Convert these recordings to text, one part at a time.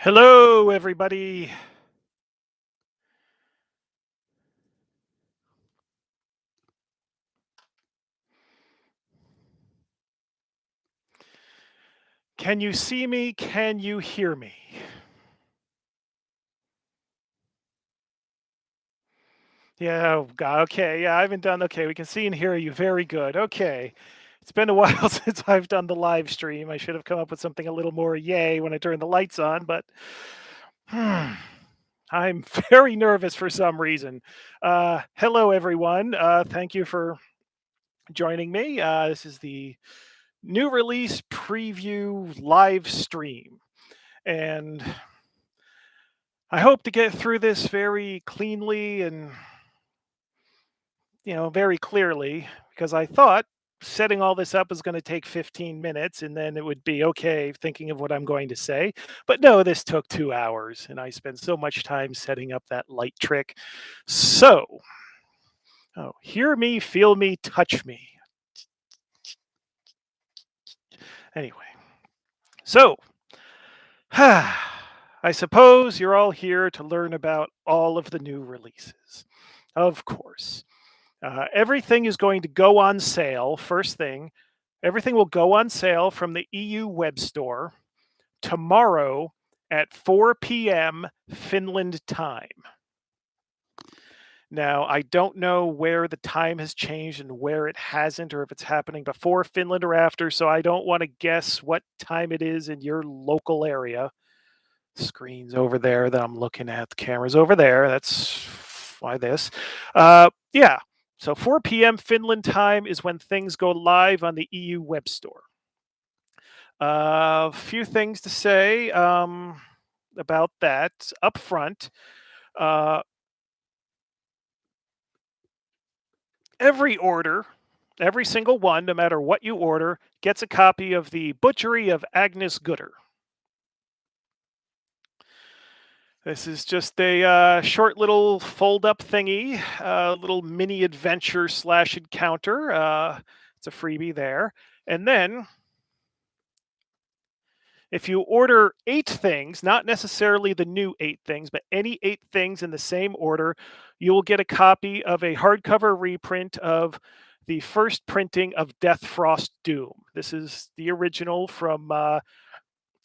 Hello, everybody. Can you see me? Can you hear me? Yeah, oh God, okay, yeah, I haven't done okay, we can see and hear you, very good, okay. It's been a while since I've done the live stream. I should have come up with something a little more yay when I turned the lights on, but I'm very nervous for some reason. Hello, everyone. Thank you for joining me. This is the new release preview live stream, and I hope to get through this very cleanly and, very clearly because I thought setting all this up was going to take 15 minutes and then it would be okay thinking of what I'm going to say. But no, this took 2 hours and I spent so much time setting up that light trick. So, hear me, feel me, touch me. Anyway, so I suppose you're all here to learn about all of the new releases. Of course. Everything is going to go on sale. First thing, everything will go on sale from the EU web store tomorrow at 4 p.m. Finland time. Now, I don't know where the time has changed and where it hasn't, or if it's happening before Finland or after, so I don't want to guess what time it is in your local area. Screen's over there that I'm looking at. The camera's over there. That's why this. Yeah. So 4 p.m. Finland time is when things go live on the EU web store. A few things to say about that up front. Uh, every order, every single one, no matter what you order, gets a copy of the Butchery of Agnes Gooder. This is just a short little fold-up thingy, little mini adventure slash encounter. It's a freebie there. And then, if you order 8 things, not necessarily the new 8 things, but any 8 things in the same order, you will get a copy of a hardcover reprint of the first printing of Death Frost Doom. This is the original from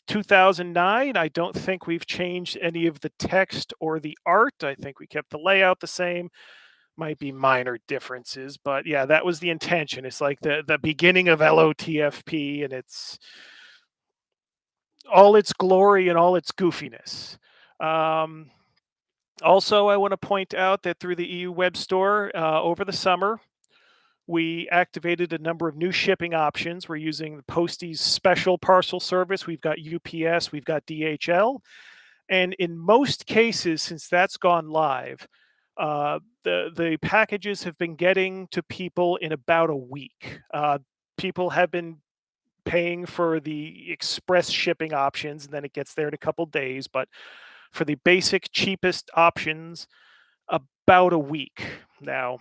2009. I don't think we've changed any of the text or the art. I think we kept the layout the same. Might be minor differences, but yeah, that was the intention. It's like the beginning of LOTFP, and it's all its glory and all its goofiness. Um, Also, I want to point out that through the EU web store over the summer, we activated a number of new shipping options. We're using the Postie's special parcel service. We've got UPS, we've got DHL. And in most cases, since that's gone live, the packages have been getting to people in about a week. People have been paying for the express shipping options, and then it gets there in a couple days. But for the basic, cheapest options, about a week. Now,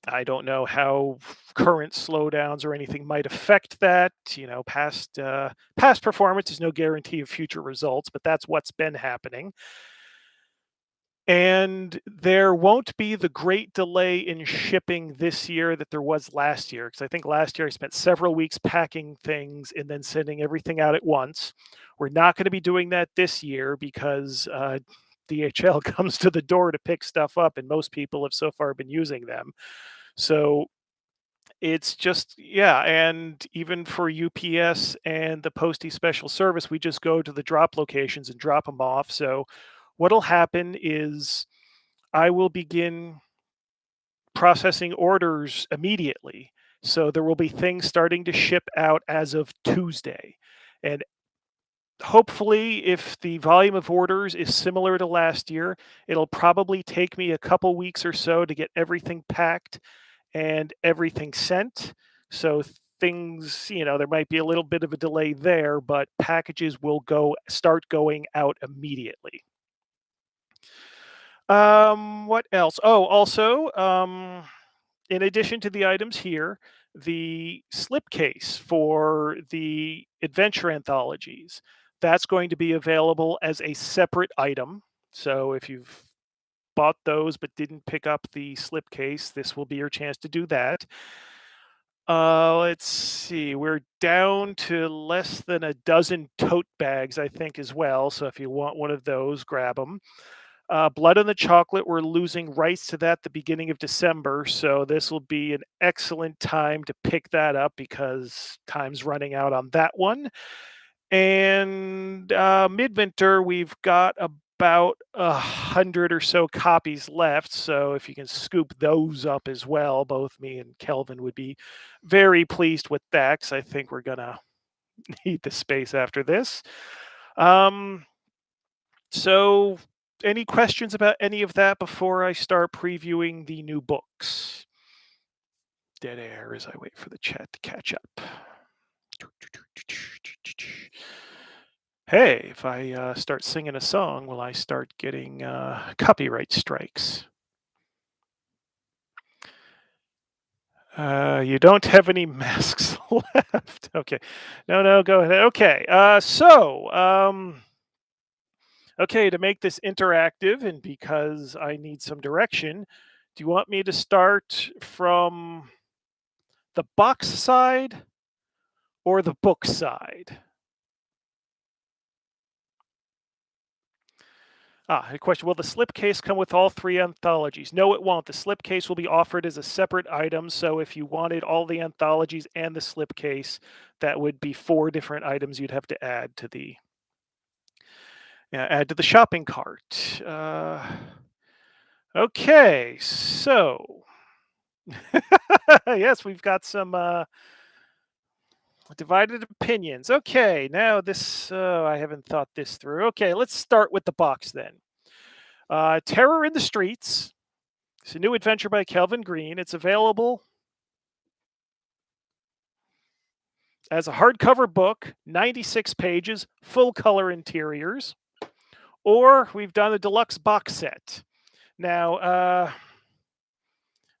I don't know how current slowdowns or anything might affect that. Past performance is no guarantee of future results, but that's what's been happening. And there won't be the great delay in shipping this year that there was last year, because I think last year I spent several weeks packing things and then sending everything out at once. We're not going to be doing that this year because DHL comes to the door to pick stuff up, and most people have so far been using them. So it's just, yeah, and even for UPS and the Postie Special Service, we just go to the drop locations and drop them off. So what'll happen is I will begin processing orders immediately. So there will be things starting to ship out as of Tuesday. And hopefully, if the volume of orders is similar to last year, it'll probably take me a couple weeks or so to get everything packed and everything sent. So things, there might be a little bit of a delay there, but packages will start going out immediately. What else? Oh, also, in addition to the items here, the slipcase for the adventure anthologies, That's going to be available as a separate item. So if you've bought those but didn't pick up the slipcase, this will be your chance to do that. Let's see. We're down to less than a dozen tote bags, I think, as well. So if you want one of those, grab them. Blood on the Chocolate, we're losing rights to that the beginning of December. So this will be an excellent time to pick that up because time's running out on that one. And Midwinter, we've got about 100 or so copies left. So if you can scoop those up as well, both me and Kelvin would be very pleased with that because I think we're going to need the space after this. So any questions about any of that before I start previewing the new books? Dead air as I wait for the chat to catch up. Hey, if I start singing a song, will I start getting copyright strikes? You don't have any masks left. Okay. No, go ahead. Okay. Okay, to make this interactive and because I need some direction, do you want me to start from the box side or the book side? A question. Will the slipcase come with all 3 anthologies? No, it won't. The slipcase will be offered as a separate item. So if you wanted all the anthologies and the slipcase, that would be 4 different items you'd have to add to the shopping cart. Okay, so yes, we've got some divided opinions. Okay, now this, I haven't thought this through. Okay, let's start with the box then. Terror in the Streets. It's a new adventure by Kelvin Green. It's available as a hardcover book, 96 pages, full color interiors, or we've done a deluxe box set. Now,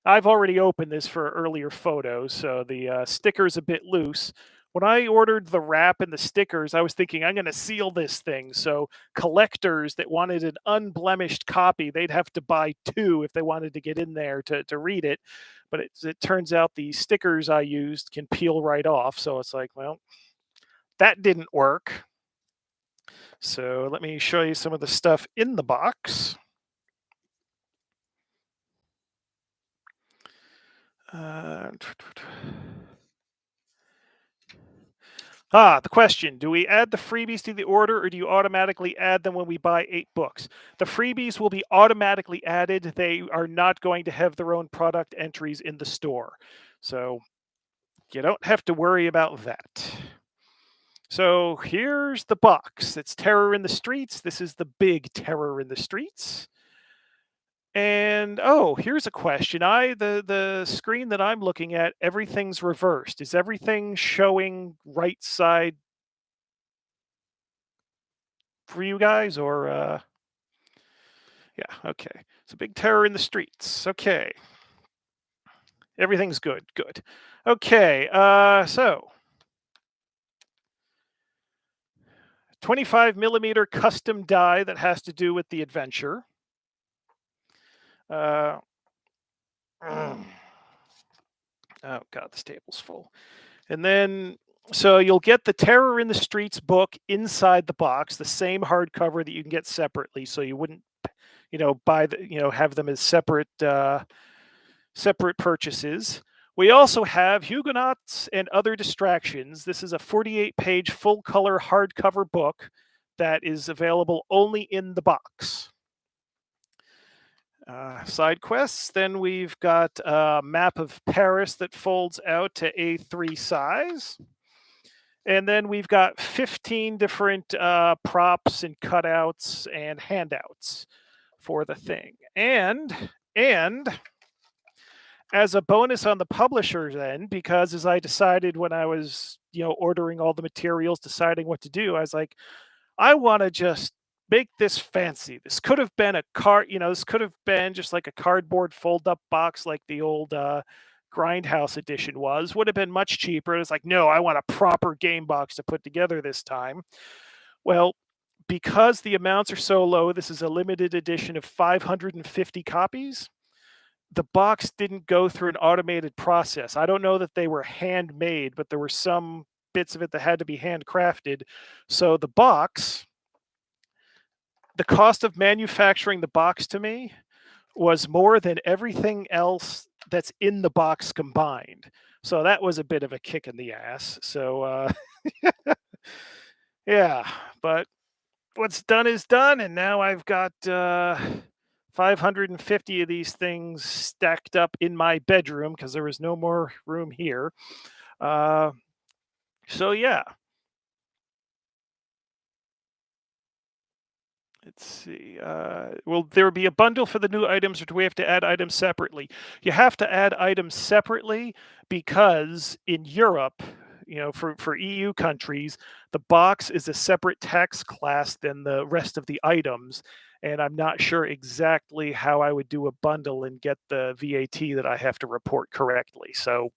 I've already opened this for earlier photos, so the sticker's a bit loose. When I ordered the wrap and the stickers, I was thinking I'm going to seal this thing. So collectors that wanted an unblemished copy, they'd have to buy 2 if they wanted to get in there to read it. But it turns out the stickers I used can peel right off. So it's like, well, that didn't work. So let me show you some of the stuff in the box. The question, do we add the freebies to the order or do you automatically add them when we buy 8 books? The freebies will be automatically added. They are not going to have their own product entries in the store. So you don't have to worry about that. So here's the box. It's Terror in the Streets. This is the big Terror in the Streets. And here's a question. The screen that I'm looking at, everything's reversed. Is everything showing right side for you guys or yeah, okay. So big Terror in the Streets. Okay. Everything's good. Good. Okay. So 25 millimeter custom die that has to do with the adventure. Oh God, this table's full. And then, so you'll get the Terror in the Streets book inside the box, the same hardcover that you can get separately. So you wouldn't, buy the, have them as separate purchases. We also have Huguenots and Other Distractions. This is a 48-page full-color hardcover book that is available only in the box. Side quests. Then we've got a map of Paris that folds out to A3 size. And then we've got 15 different props and cutouts and handouts for the thing. And as a bonus on the publisher's end, because as I decided when I was, ordering all the materials, deciding what to do, I was like, I want to just make this fancy. This could have been a card, this could have been just like a cardboard fold-up box like the old Grindhouse edition was. Would have been much cheaper. It's like, no, I want a proper game box to put together this time. Well, because the amounts are so low, this is a limited edition of 550 copies. The box didn't go through an automated process. I don't know that they were handmade, but there were some bits of it that had to be handcrafted. So the cost of manufacturing the box to me was more than everything else that's in the box combined. So that was a bit of a kick in the ass. So yeah, but what's done is done, and now I've got 550 of these things stacked up in my bedroom because there was no more room here. Uh, so yeah, let's see. Will there be a bundle for the new items, or do we have to add items separately? You have to add items separately because in Europe, for EU countries, the box is a separate tax class than the rest of the items. And I'm not sure exactly how I would do a bundle and get the VAT that I have to report correctly. So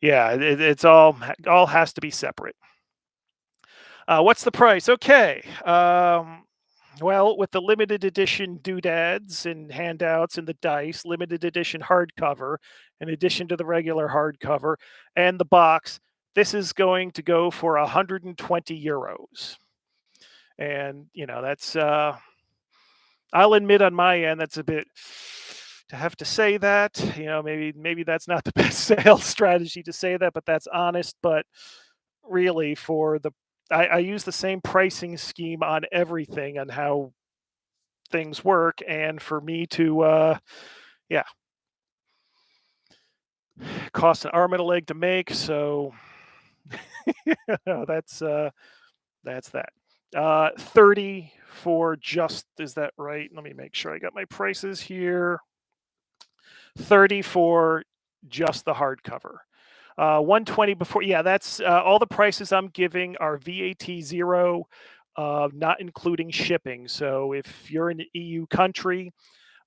yeah, it's all has to be separate. What's the price? Okay. Well, with the limited edition doodads and handouts and the dice, limited edition hardcover, in addition to the regular hardcover and the box, this is going to go for 120 euros. And, that's, I'll admit on my end, that's a bit to have to say that. Maybe that's not the best sales strategy to say that, but that's honest. But really, I use the same pricing scheme on everything and how things work, and for me to yeah, cost an arm and a leg to make. So that's that. 30 for just, is that right? Let me make sure I got my prices here. 30 for just the hardcover. 120 before. Yeah, that's all the prices I'm giving are VAT zero, not including shipping. So if you're in an EU country,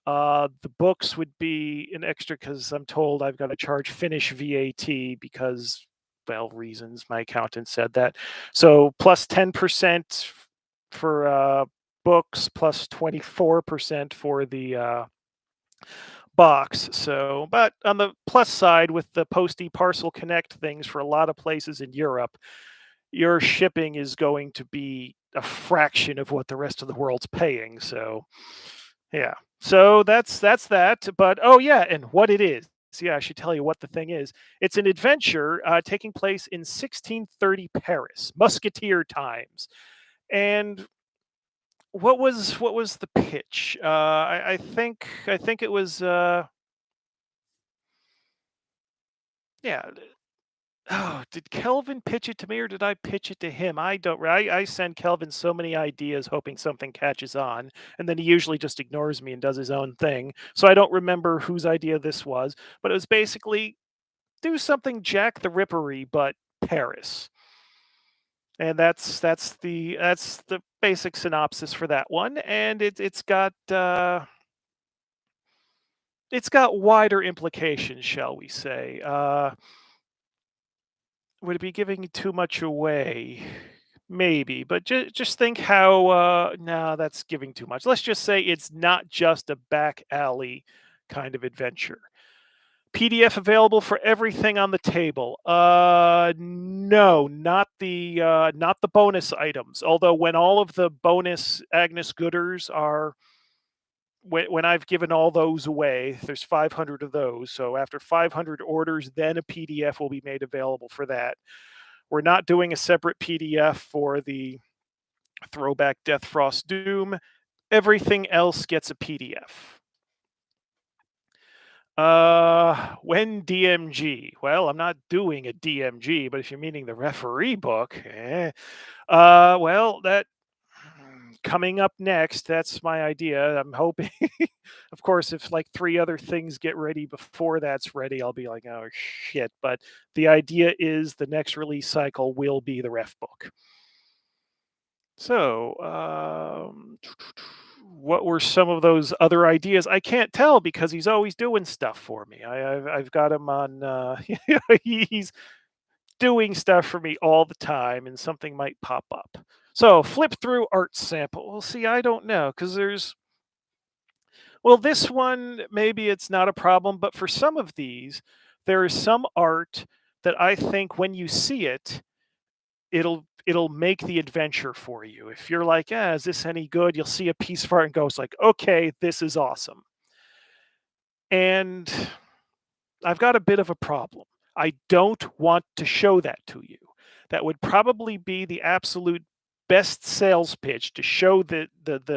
the books would be an extra because I'm told I've got to charge Finnish VAT because, well, reasons. My accountant said that. So plus 10% for books, plus 24% for the box. So, but on the plus side, with the Posty Parcel Connect things for a lot of places in Europe, your shipping is going to be a fraction of what the rest of the world's paying. So, yeah. So that's that. But oh yeah, and what it is. So yeah, I should tell you what the thing is. It's an adventure taking place in 1630 Paris, Musketeer times. And what was the pitch? I think it was yeah. Oh, did Kelvin pitch it to me or did I pitch it to him? I don't. I send Kelvin so many ideas hoping something catches on, and then he usually just ignores me and does his own thing. So I don't remember whose idea this was, but it was basically do something Jack the Rippery, but Paris. And that's the basic synopsis for that one, and it's got wider implications, shall we say? Would it be giving too much away? Maybe, but just think how. No, that's giving too much. Let's just say it's not just a back alley kind of adventure. PDF available for everything on the table. No, not the bonus items. Although when all of the bonus Agnes Gooders are when I've given all those away, there's 500 of those. So after 500 orders, then a PDF will be made available for that. We're not doing a separate PDF for the Throwback Death Frost Doom. Everything else gets a PDF. When DMG? Well, I'm not doing a DMG, but if you're meaning the referee book, well, that coming up next. That's my idea. I'm hoping, of course, if like three other things get ready before that's ready, I'll be like, oh shit. But the idea is the next release cycle will be the ref book. So, what were some of those other ideas? I can't tell because he's always doing stuff for me. I've got him on. He's doing stuff for me all the time, and something might pop up. So flip through art sample. Well, see, I don't know because well, this one, maybe it's not a problem, but for some of these, there is some art that I think when you see it, it'll make the adventure for you. If you're like, "Yeah, is this any good?" You'll see a piece of art and goes like, "Okay, this is awesome." And I've got a bit of a problem. I don't want to show that to you. That would probably be the absolute best sales pitch to show the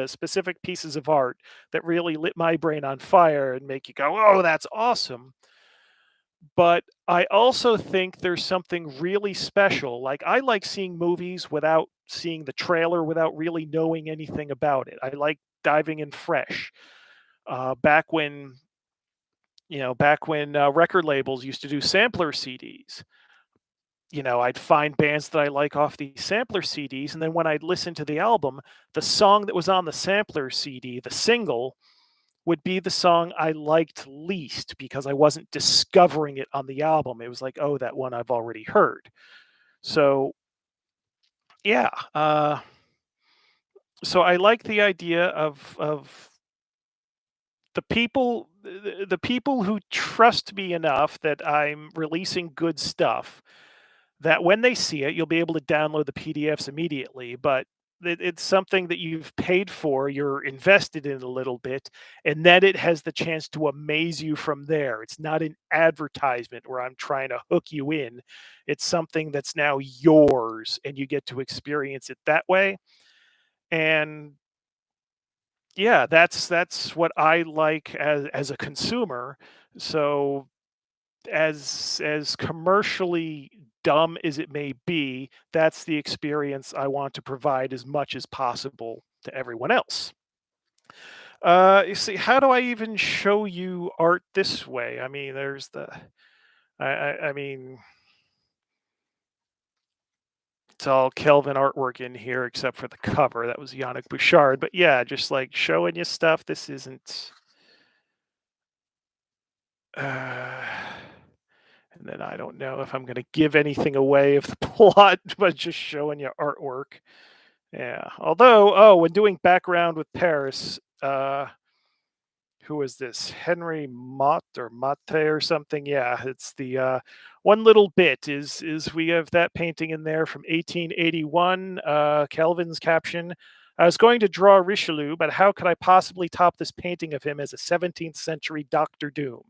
specific pieces of art that really lit my brain on fire and make you go, "Oh, that's awesome." But I also think there's something really special. Like, I like seeing movies without seeing the trailer, without really knowing anything about it. I like diving in fresh. Back when, record labels used to do sampler CDs, I'd find bands that I like off these sampler CDs, and then when I'd listen to the album, the song that was on the sampler CD, the single, would be the song I liked least because I wasn't discovering it on the album. It was like, "Oh, that one I've already heard." So, yeah, so I like the idea of the people who trust me enough that I'm releasing good stuff, that when they see it, you'll be able to download the PDFs immediately, but it's something that you've paid for, you're invested in a little bit, and then it has the chance to amaze you from there. It's not an advertisement where I'm trying to hook you in. It's something that's now yours, and you get to experience it that way. And yeah, that's what I like as a consumer. So as commercially dumb as it may be, that's the experience I want to provide as much as possible to everyone else. You see, how do I even show you art this way? I mean, there's the, I mean, it's all Kelvin artwork in here except for the cover. That was Yannick Bouchard. But yeah, just like showing you stuff. This isn't. Uh, and then I don't know if I'm going to give anything away of the plot, but just showing you artwork. Yeah. Although, oh, when doing background with Paris, who is this? Henry Mott or Mate or something? Yeah, it's the one little bit is we have that painting in there from 1881. Kelvin's caption: "I was going to draw Richelieu, but how could I possibly top this painting of him as a 17th century Doctor Doom?"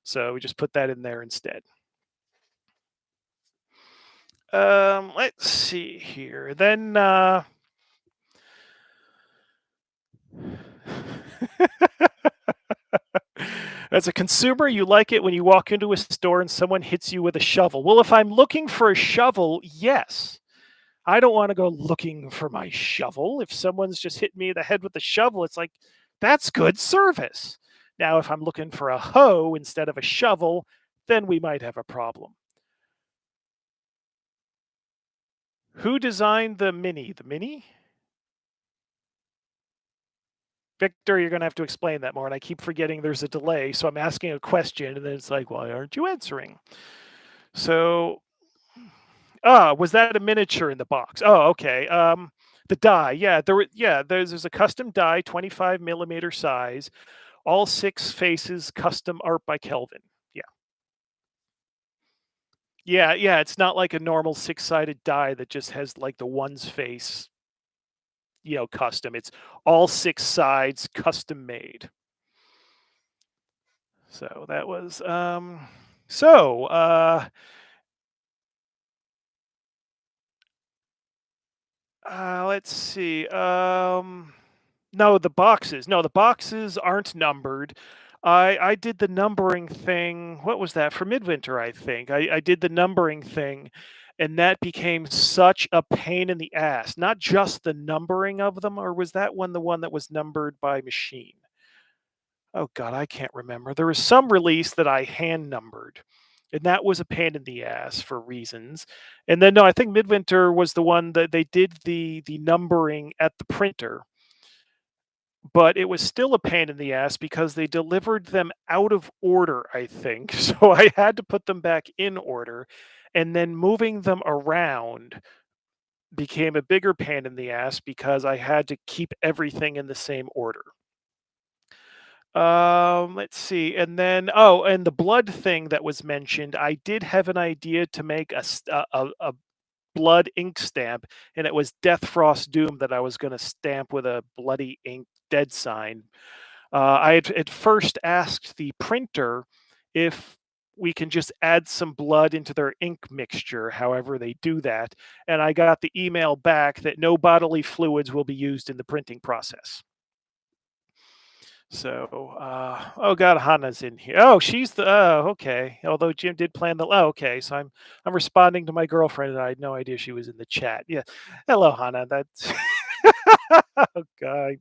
So we just put that in there instead. Let's see here. Then as a consumer, you like it when you walk into a store and someone hits you with a shovel. Well, if I'm looking for a shovel, yes. I don't want to go looking for my shovel. If someone's just hit me in the head with a shovel, it's like, that's good service. Now, if I'm looking for a hoe instead of a shovel, then we might have a problem. Who designed the Mini? The Mini? Victor, you're going to have to explain that more. And I keep forgetting there's a delay. So I'm asking a question, and then it's like, why aren't you answering? So, was that a miniature in the box? Oh, okay. The die, yeah, there's a custom die, 25 millimeter size, all six faces, custom art by Kelvin. Yeah, yeah. It's not like a normal six-sided die that just has like the one's face, custom. It's all six sides, custom made. So that was so let's see. No, the boxes. No, the boxes aren't numbered. I did the numbering thing. What was that for Midwinter? I think I did the numbering thing, and that became such a pain in the ass. Not just the numbering of them, or was that one the one that was numbered by machine? Oh God, I can't remember. There was some release that I hand numbered, and that was a pain in the ass for reasons. And then no, I think Midwinter was the one that they did the numbering at the printer, but it was still a pain in the ass because they delivered them out of order, I think. So I had to put them back in order, and then moving them around became a bigger pain in the ass because I had to keep everything in the same order. Let's see, and then and the blood thing that was mentioned, I did have an idea to make a blood ink stamp, and it was Death Frost Doom that I was going to stamp with a bloody ink dead sign. I had at first asked the printer if we can just add some blood into their ink mixture, however they do that, and I got the email back that no bodily fluids will be used in the printing process. So, oh God, Hannah's in here. Oh, she's the okay. Although Jim did plan the okay, so I'm responding to my girlfriend, and I had no idea she was in the chat. Yeah, hello, Hannah. That's oh God.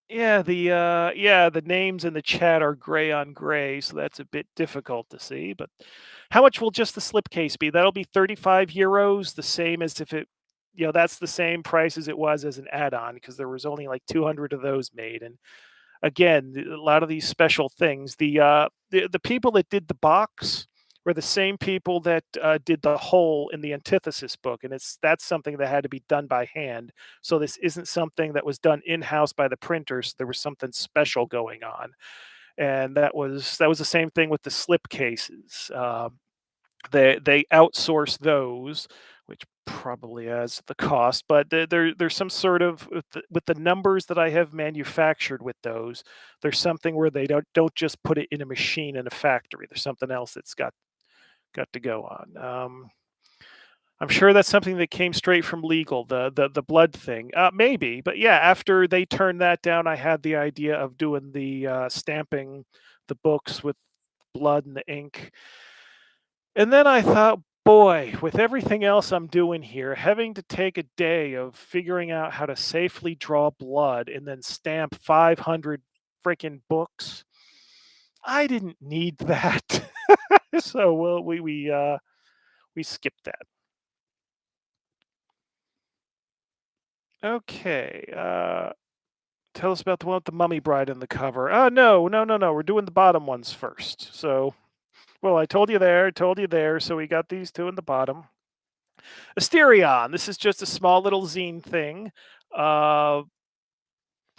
Yeah, the names in the chat are gray on gray, so that's a bit difficult to see. But how much will just the slipcase be? That'll be 35 euros, the same as if it, that's the same price as it was as an add-on because there was only like 200 of those made, and again, a lot of these special things. The people that did the box were the same people that did the hole in the antithesis book, and that's something that had to be done by hand. So this isn't something that was done in house by the printers. There was something special going on, and that was the same thing with the slip cases. They outsource those, which probably adds to the cost, but there's some sort of with the numbers that I have manufactured with those, there's something where they don't just put it in a machine in a factory. There's something else that's got to go on. I'm sure that's something that came straight from legal, the blood thing. Maybe, but yeah, after they turned that down, I had the idea of doing the stamping the books with blood and the ink. And then I thought, boy, with everything else I'm doing here, having to take a day of figuring out how to safely draw blood and then stamp 500 freaking books, I didn't need that. So we skipped that. Okay. Tell us about the one with the mummy bride in the cover. No, no, no, no. We're doing the bottom ones first. So, well, I told you there, I told you there. So we got these two in the bottom. Asterion. This is just a small little zine thing. Uh,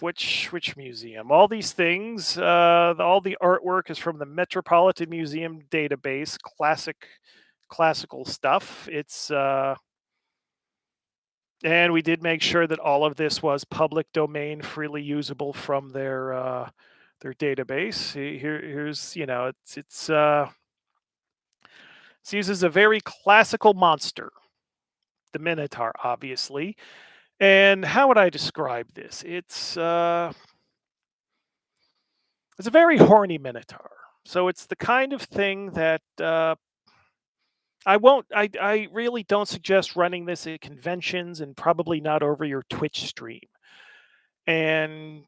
which museum? All these things. All the artwork is from the Metropolitan Museum database. Classical stuff. And we did make sure that all of this was public domain, freely usable from their database. Here's it uses a very classical monster, the Minotaur, obviously. And how would I describe this? It's a very horny minotaur. So it's the kind of thing that I won't. I really don't suggest running this at conventions and probably not over your Twitch stream. And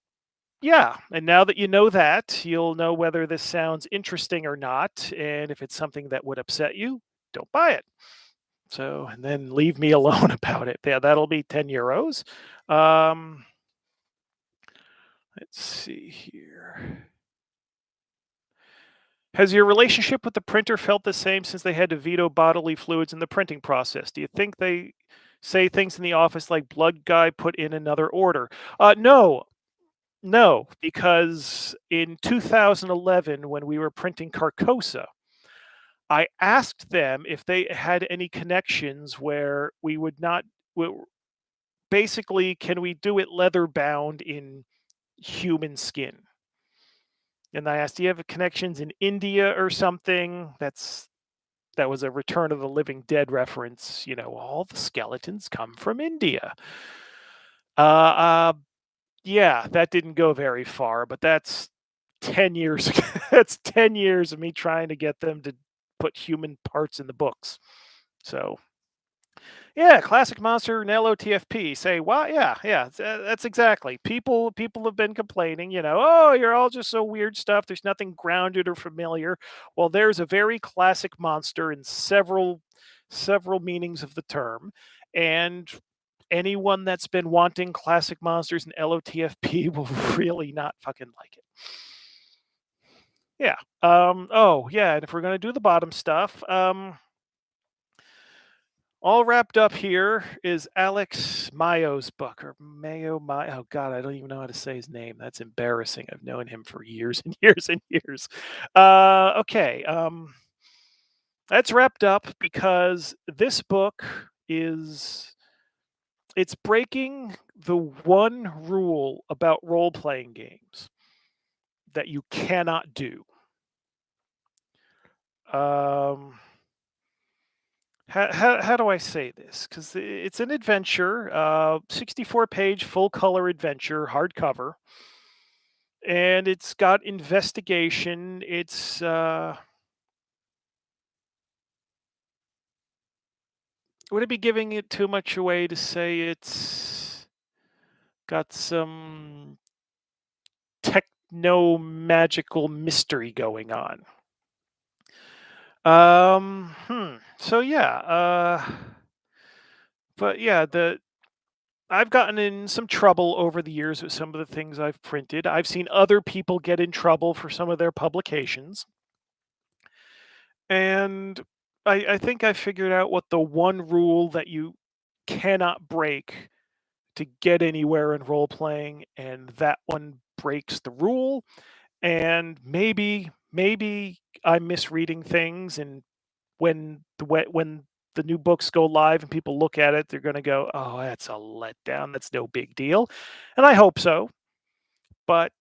yeah, and now that you know that, you'll know whether this sounds interesting or not. And if it's something that would upset you, don't buy it. So, and then leave me alone about it. Yeah, that'll be 10 euros. Um, let's see here. Has your relationship with the printer felt the same since they had to veto bodily fluids in the printing process? Do you think they say things in the office like blood guy put in another order? No, no, because in 2011, when we were printing Carcosa, I asked them if they had any connections where we would not. Basically, can we do it leather bound in human skin? And I asked, do you have connections in India or something? That was a Return of the Living Dead reference. All the skeletons come from India. Uh, uh, yeah, that didn't go very far, but that's 10 years. That's 10 years of me trying to get them to put human parts in the books. So yeah, classic monster and LOTFP. Say what? Yeah, yeah. That's exactly. People have been complaining. Oh, you're all just so weird stuff. There's nothing grounded or familiar. Well, there's a very classic monster in several meanings of the term, and anyone that's been wanting classic monsters and LOTFP will really not fucking like it. Yeah. Oh, yeah. And if we're gonna do the bottom stuff, All wrapped up here is Alex Mayo's book, or Mayo Mayo. Oh God, I don't even know how to say his name. That's embarrassing. I've known him for years and years and years. Okay, that's wrapped up because this book is it's breaking the one rule about role playing games that you cannot do. Um, how do I say this? Because it's an adventure, 64-page full color adventure, hardcover, and it's got investigation. It's would it be giving it too much away to say it's got some techno magical mystery going on? So yeah, but yeah, the I've gotten in some trouble over the years with some of the things I've printed. I've seen other people get in trouble for some of their publications. And I think I figured out what the one rule that you cannot break to get anywhere in role playing, and that one breaks the rule. And maybe I'm misreading things, and when the new books go live and people look at it, they're going to go, "Oh, that's a letdown. That's no big deal," and I hope so. But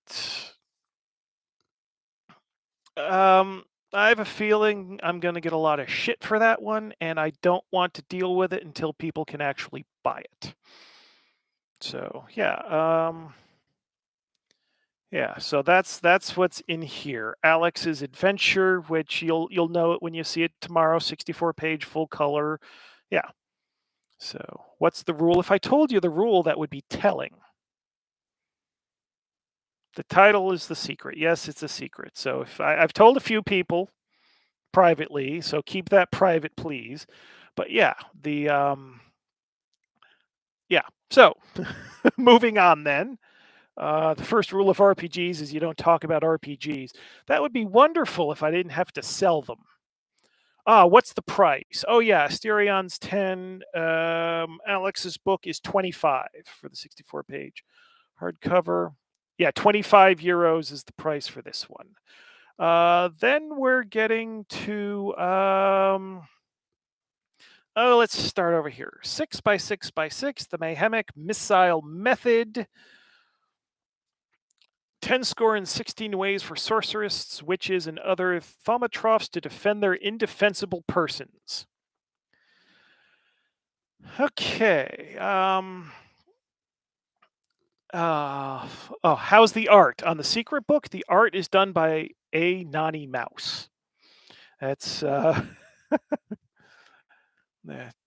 um, I have a feeling I'm going to get a lot of shit for that one, and I don't want to deal with it until people can actually buy it. So yeah. So that's what's in here. Alex's Adventure, which you'll know it when you see it tomorrow. 64-page full color. Yeah. So what's the rule? If I told you the rule, that would be telling. The title is the secret. Yes, it's a secret. So if I've told a few people privately, so keep that private, please. But yeah, yeah. So moving on then. The first rule of RPGs is you don't talk about RPGs. That would be wonderful if I didn't have to sell them. What's the price? Oh yeah, Asterions 10. Alex's book is 25 for the 64-page hardcover. Yeah, 25 euros is the price for this one. Then we're getting to oh, let's start over here. 6x6x6, the Mayhemic Missile Method. 10 score and 16 ways for sorcerers, witches, and other thaumatrophs to defend their indefensible persons. Okay. How's the art? On the secret book, the art is done by a Nani Mouse. That's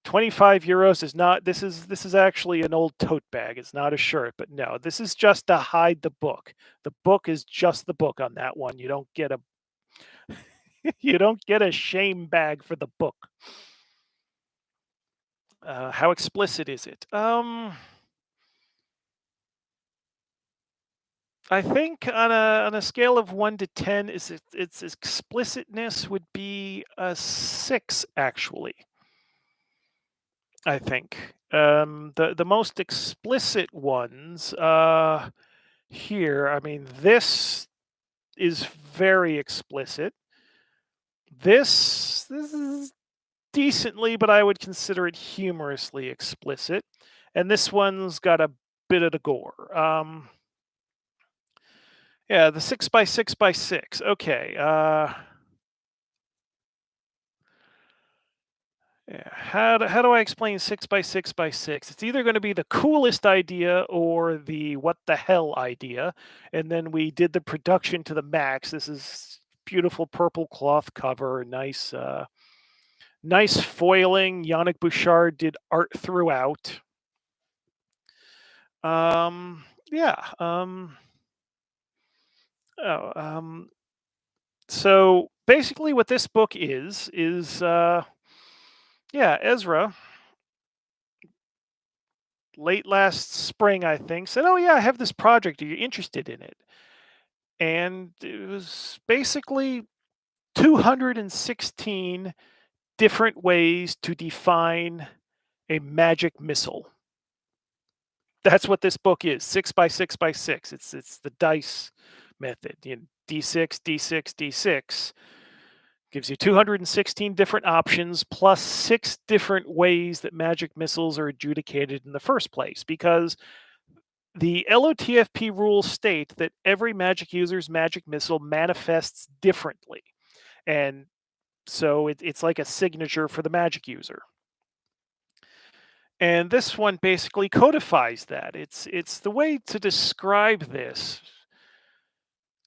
25 euros is not this is actually an old tote bag. It's not a shirt, but no, this is just to hide the book. The book is just the book on that one. You don't get a you don't get a shame bag for the book. How explicit is it? I think on a scale of 1 to 10, its explicitness would be a 6 actually. I think the most explicit ones here. I mean, this is very explicit. This is decently, but I would consider it humorously explicit. And this one's got a bit of the gore. Yeah, the 6x6x6. Okay. Yeah. How do I explain 6x6x6? It's either going to be the coolest idea or the what the hell idea. And then we did the production to the max. This is beautiful purple cloth cover, nice foiling. Yannick Bouchard did art throughout. Yeah. Oh, so basically what this book is yeah, Ezra late last spring, I think, said, "Oh yeah, I have this project. Are you interested in it?" And it was basically 216 different ways to define a magic missile. That's what this book is, 6 by 6 by 6. It's the dice method. D6, D6, D6 gives you 216 different options plus 6 different ways that magic missiles are adjudicated in the first place, because the LOTFP rules state that every magic user's magic missile manifests differently. And so it's like a signature for the magic user. And this one basically codifies that. It's the way to describe this,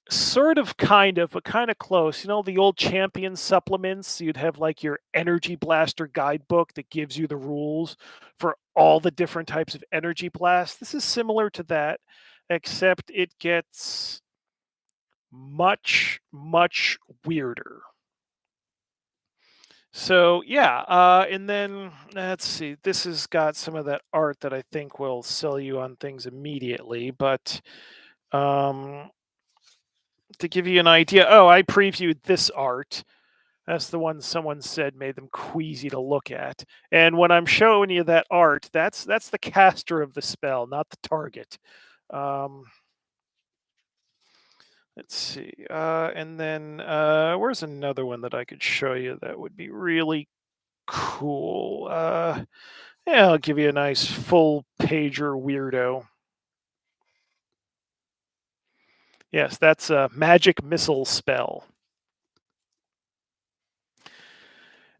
sort of, kind of, but kind of close. The old champion supplements, you'd have like your energy blaster guidebook that gives you the rules for all the different types of energy blasts. This is similar to that, except it gets much, much weirder. So yeah, and then let's see. This has got some of that art that I think will sell you on things immediately. But um, to give you an idea, oh, I previewed this art. That's the one someone said made them queasy to look at. And when I'm showing you that art, that's the caster of the spell, not the target. Um, let's see. And then where's another one that I could show you that would be really cool? Yeah, I'll give you a nice full pager weirdo. Yes, that's a magic missile spell.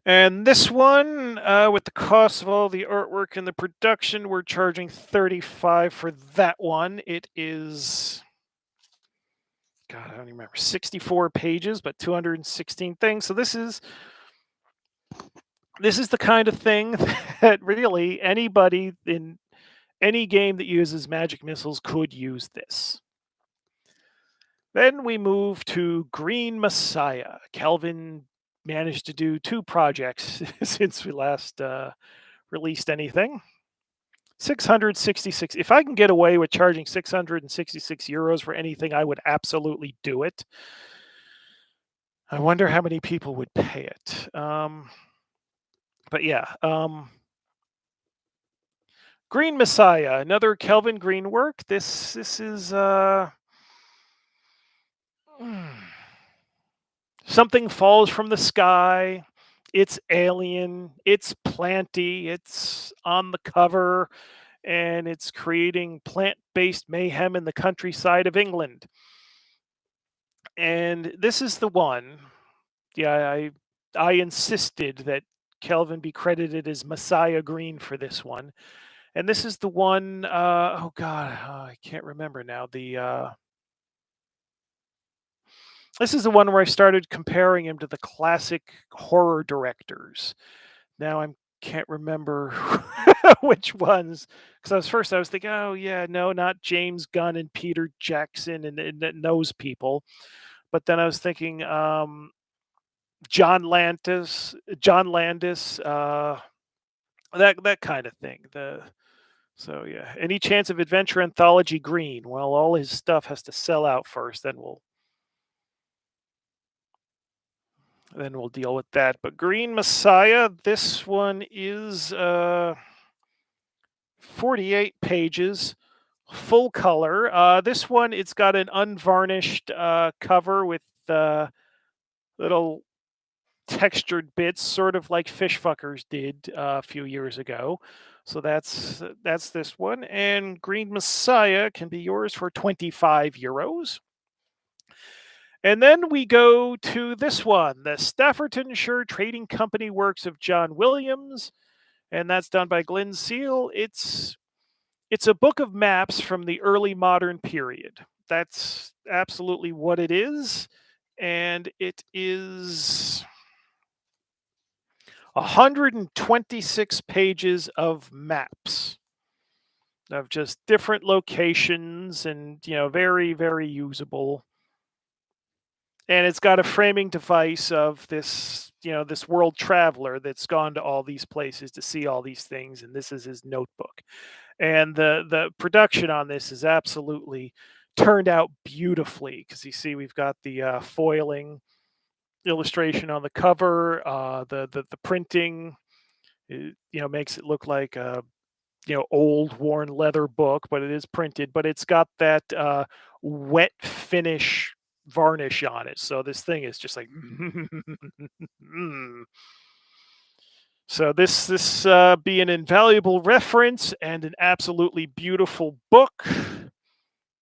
And this one, with the cost of all the artwork and the production, we're charging $35 for that one. It is, God, I don't even remember, 64 pages, but 216 things. So this is the kind of thing that really anybody in any game that uses magic missiles could use this. Then we move to Green Messiah. Kelvin managed to do 2 projects since we last released anything. 666. If I can get away with charging 666 euros for anything, I would absolutely do it. I wonder how many people would pay it. But yeah, Green Messiah, another Kelvin Green work. This is something falls from the sky. It's alien. It's planty. It's on the cover, and it's creating plant-based mayhem in the countryside of England. And this is the one. Yeah, I insisted that Kelvin be credited as Messiah Green for this one. And this is the one. Oh God, I can't remember now. This is the one where I started comparing him to the classic horror directors. Now I can't remember which ones, because I was thinking, oh yeah, no, not James Gunn and Peter Jackson and those people. But then I was thinking, John Landis, that kind of thing. So yeah, any chance of Adventure Anthology Green? Well, all his stuff has to sell out first, then we'll deal with that. But Green Messiah, this one is 48 pages, full color. This one, it's got an unvarnished cover with little textured bits, sort of like Fishfuckers did a few years ago. So that's this one. And Green Messiah can be yours for 25 euros. And then we go to this one, the Staffordshire Trading Company works of John Williams, and that's done by Glenn Seal. It's a book of maps from the early modern period. That's absolutely what it is, and it is 126 pages of maps of just different locations, and very, very usable. And it's got a framing device of this world traveler that's gone to all these places to see all these things, and this is his notebook. And the production on this is absolutely turned out beautifully, because you see we've got the foiling illustration on the cover, the printing. It, makes it look like a old worn leather book, but it is printed. But it's got that wet finish varnish on it, so this thing is just like. So this be an invaluable reference and an absolutely beautiful book,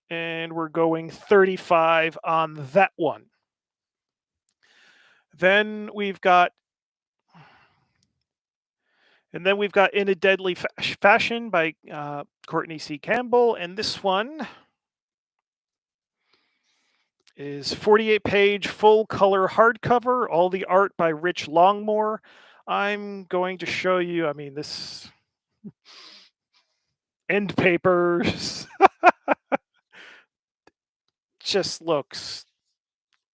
and we're going 35 on that one. Then we've got In a Deadly Fashion by Courtney C. Campbell, and this one is 48-page full color hardcover, all the art by Rich Longmore. I'm going to show you, this end papers just looks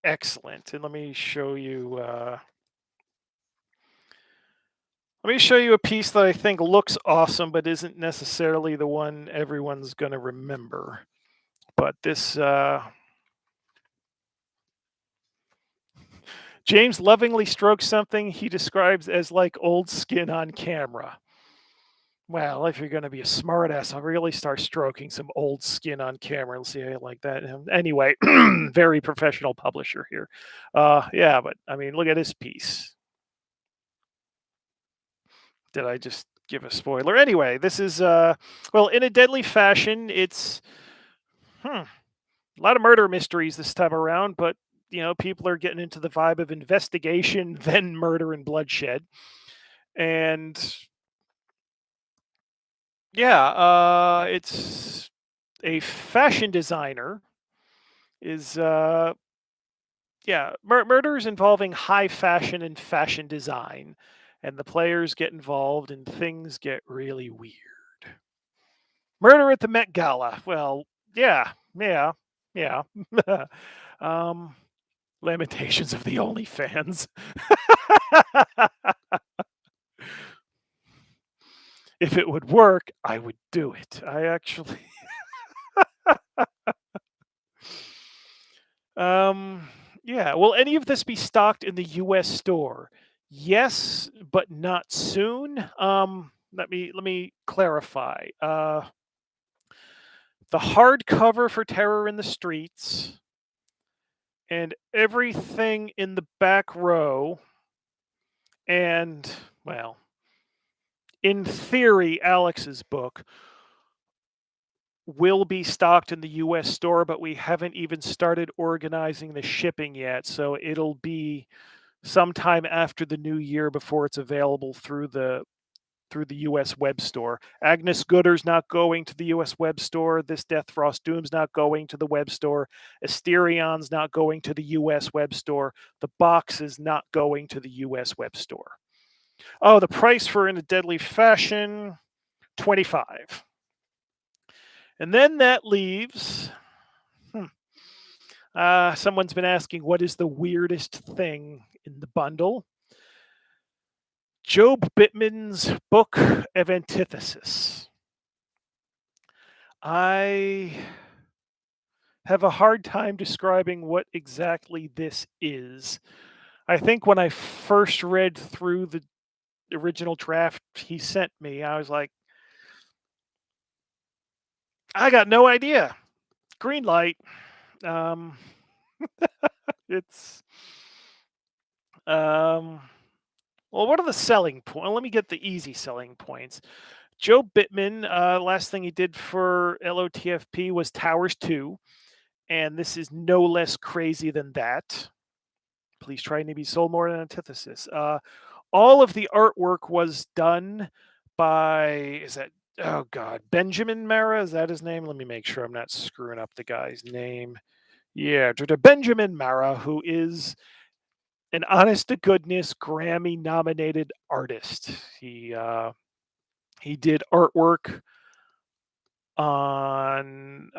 excellent. And let me show you a piece that I think looks awesome, but isn't necessarily the one everyone's going to remember. But this James lovingly strokes something he describes as like old skin on camera. Well, if you're going to be a smartass, I'll really start stroking some old skin on camera and see how you like that. Anyway, very professional publisher here. Yeah, but look at this piece. Did I just give a spoiler? Anyway, this is In a Deadly Fashion. It's a lot of murder mysteries this time around, but people are getting into the vibe of investigation, then murder and bloodshed. And yeah, it's a fashion designer is murders involving high fashion and fashion design, and the players get involved and things get really weird. Murder at the Met Gala. Well, yeah. Lamentations of the OnlyFans. If it would work, I would do it. I actually. Yeah. Will any of this be stocked in the U.S. store? Yes, but not soon. Let me clarify. The hardcover for Terror in the Streets and everything in the back row, and well, in theory, Alex's book will be stocked in the US store, but we haven't even started organizing the shipping yet. So it'll be sometime after the new year before it's available through the US web store. Agnes Gooder's not going to the US web store. This Death Frost Doom's not going to the web store. Asterion's not going to the US web store. The box is not going to the US web store. Oh, the price for In a Deadly Fashion, $25. And then that leaves. Someone's been asking, what is the weirdest thing in the bundle? Job Bittman's Book of Antithesis. I have a hard time describing what exactly this is. I think when I first read through the original draft he sent me, I was like, I got no idea. Green light. It's well, what are the selling points? Let me get the easy selling points. Joe Bittman, last thing he did for LOTFP was Towers 2, and this is no less crazy than that. Please try to be sold more than Antithesis. All of the artwork was done by, Benjamin Mara? Is that his name? Let me make sure I'm not screwing up the guy's name. Yeah, Benjamin Mara, who is an honest to goodness Grammy nominated artist. He did artwork on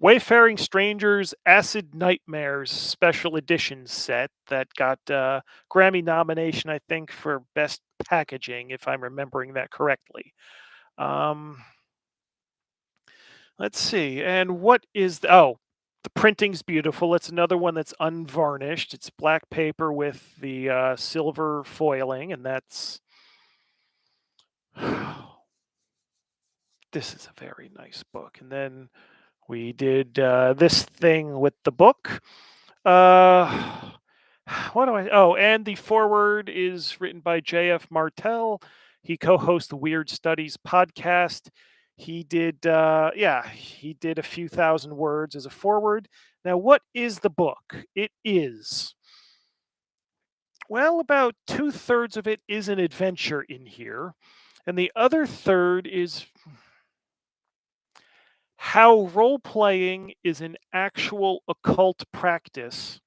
Wayfaring Strangers Acid Nightmares special edition set that got Grammy nomination, I think, for best packaging, if I'm remembering that correctly. Let's see. And what is the printing's beautiful. It's another one that's unvarnished. It's black paper with the silver foiling, and that's This is a very nice book. And then we did this thing with the book. Uh, what do I? Oh, and the foreword is written by J.F. Martell. He co-hosts the Weird Studies podcast. He did, yeah, he did a few thousand words as a foreword. Now, what is the book? It is, well, about two-thirds of it is an adventure in here, and the other third is how role playing is an actual occult practice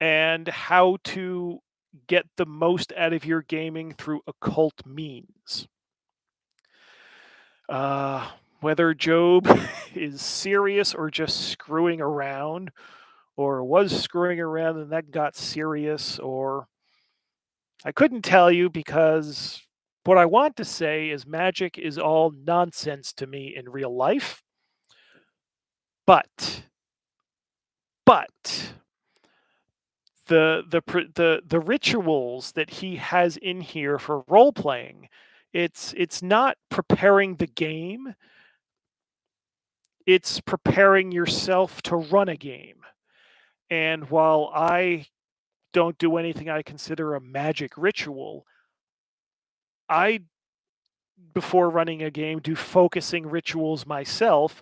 and how to get the most out of your gaming through occult means. Uh, whether Job is serious or just screwing around, or was screwing around and that got serious, or I couldn't tell you because what I want to say is magic is all nonsense to me in real life. But, but the rituals that he has in here for role playing, it's not preparing the game, it's preparing yourself to run a game. And while I don't do anything I consider a magic ritual, I, before running a game, do focusing rituals myself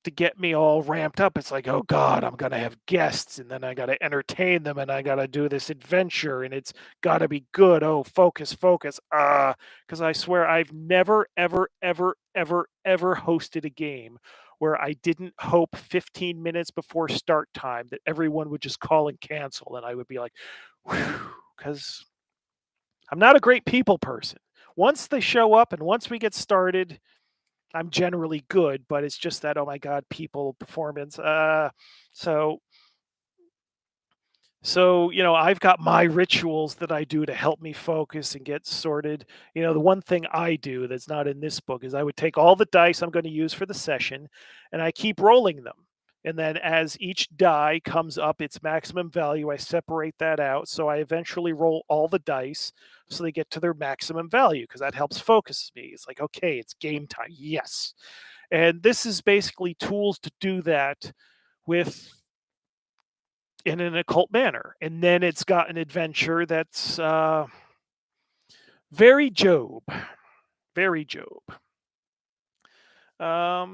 to get me all ramped up. It's like, oh God, I'm gonna have guests, and then I gotta entertain them, and I gotta do this adventure, and it's gotta be good. Oh, focus, focus. Because I swear I've never, ever, ever, ever, ever hosted a game where I didn't hope 15 minutes before start time that everyone would just call and cancel, and I would be like, because I'm not a great people person. Once they show up and once we get started, I'm generally good, but it's just that, oh my god, people performance. So I've got my rituals that I do to help me focus and get sorted. The one thing I do that's not in this book is I would take all the dice I'm going to use for the session and I keep rolling them. And then as each die comes up its maximum value, I separate that out. So I eventually roll all the dice so they get to their maximum value because that helps focus me. It's like, okay, it's game time. Yes. And this is basically tools to do that with in an occult manner. And then it's got an adventure that's very Job, very Job.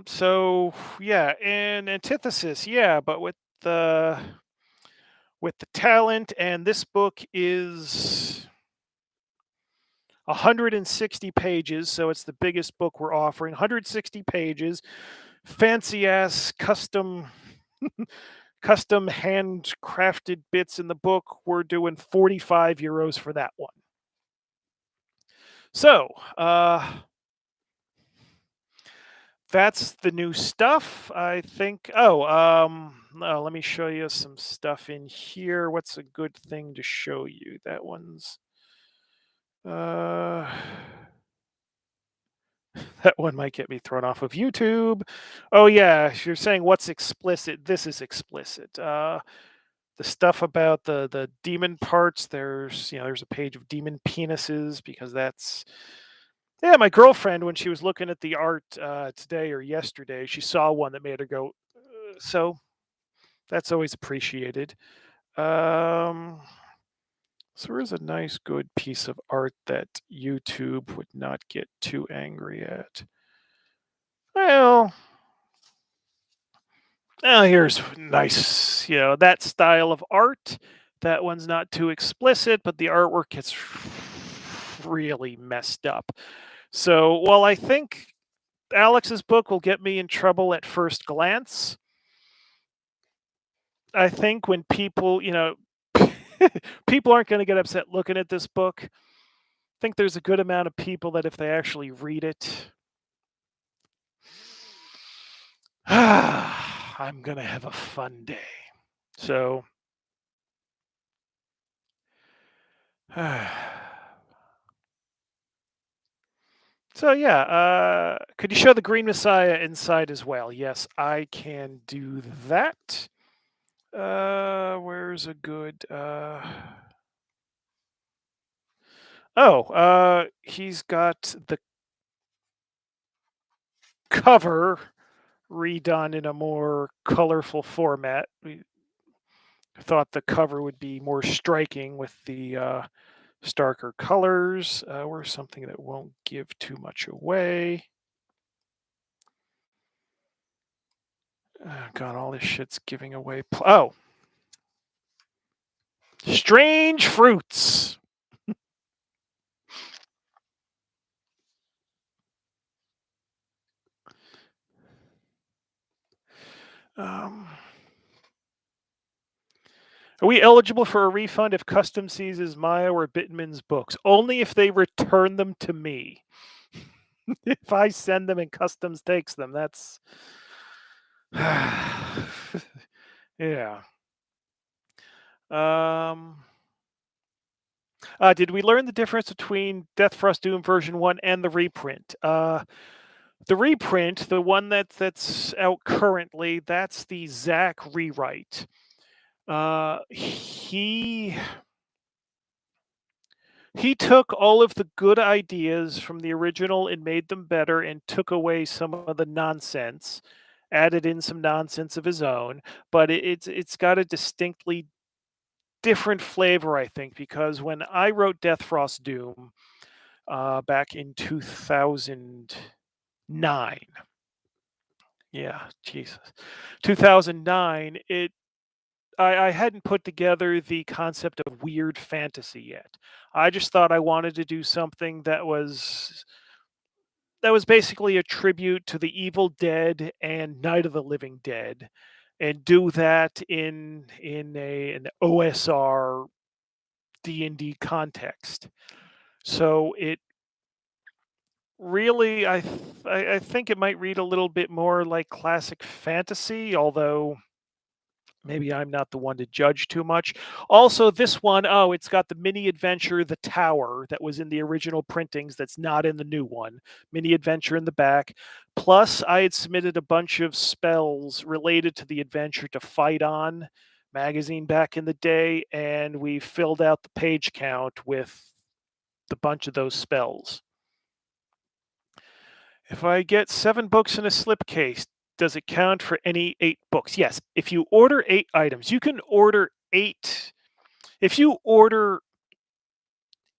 So yeah, and antithesis, yeah, but with the talent, and this book is 160 pages, so it's the biggest book we're offering. 160 pages, fancy ass custom handcrafted bits in the book. We're doing 45 euros for that one. So, that's the new stuff, I think. No, let me show you some stuff in here. What's a good thing to show you? That one's, uh, that one might get me thrown off of YouTube. Oh yeah, if you're saying what's explicit, this is explicit. The stuff about the demon parts, there's a page of demon penises because that's, yeah, my girlfriend, when she was looking at the art today or yesterday, she saw one that made her go, so that's always appreciated. Um, so here's a nice, good piece of art that YouTube would not get too angry at. Well, here's nice, that style of art. That one's not too explicit, but the artwork gets really messed up. So while I think Alex's book will get me in trouble at first glance, I think when people, people aren't going to get upset looking at this book. I think there's a good amount of people that if they actually read it, I'm going to have a fun day. So, so yeah, could you show the Green Messiah inside as well? Yes, I can do that. Where's a good Oh, he's got the cover redone in a more colorful format. We thought the cover would be more striking with the starker colors, or something that won't give too much away. God, all this shit's giving away. Oh, strange fruits. Um, are we eligible for a refund if Custom seizes Maya or Bitman's books? Only if they return them to me. If I send them and Customs takes them, that's yeah. Um, did we learn the difference between Death Frost Doom version 1 and the reprint? The reprint, the one that's out currently, that's the Zach rewrite. He took all of the good ideas from the original and made them better and took away some of the nonsense, added in some nonsense of his own, but it's got a distinctly different flavor, I think, because when I wrote Death Frost Doom back in 2009, yeah, Jesus, 2009, I hadn't put together the concept of weird fantasy yet. I just thought I wanted to do something that was basically a tribute to the Evil Dead and Night of the Living Dead, and do that in an OSR D&D context. So it really, I think it might read a little bit more like classic fantasy, although maybe I'm not the one to judge too much. Also, this one, oh, it's got the mini adventure, The Tower, that was in the original printings that's not in the new one. Mini adventure in the back. Plus, I had submitted a bunch of spells related to the adventure to Fight On magazine back in the day, and we filled out the page count with the bunch of those spells. If I get 7 books in a slipcase, does it count for any 8 books? Yes. If you order 8 items, you can order 8. If you order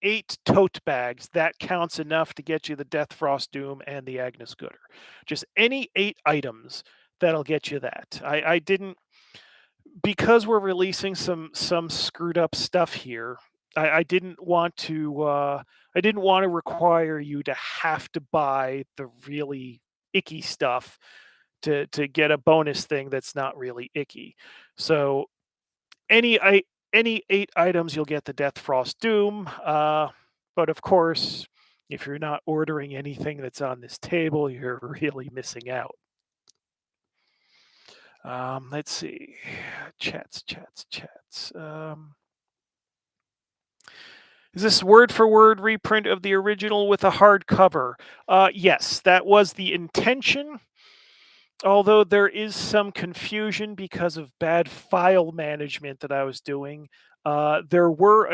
8 tote bags, that counts enough to get you the Death Frost Doom and the Agnes Gooder. Just any 8 items, that'll get you that. I didn't, because we're releasing some screwed up stuff here. I didn't want to require you to have to buy the really icky stuff to get a bonus thing that's not really icky. So any I any 8 items you'll get the Death Frost Doom. But of course, if you're not ordering anything that's on this table, you're really missing out. Let's see. Chats. Is this word for word reprint of the original with a hardcover? Yes, that was the intention. Although there is some confusion because of bad file management that I was doing. There were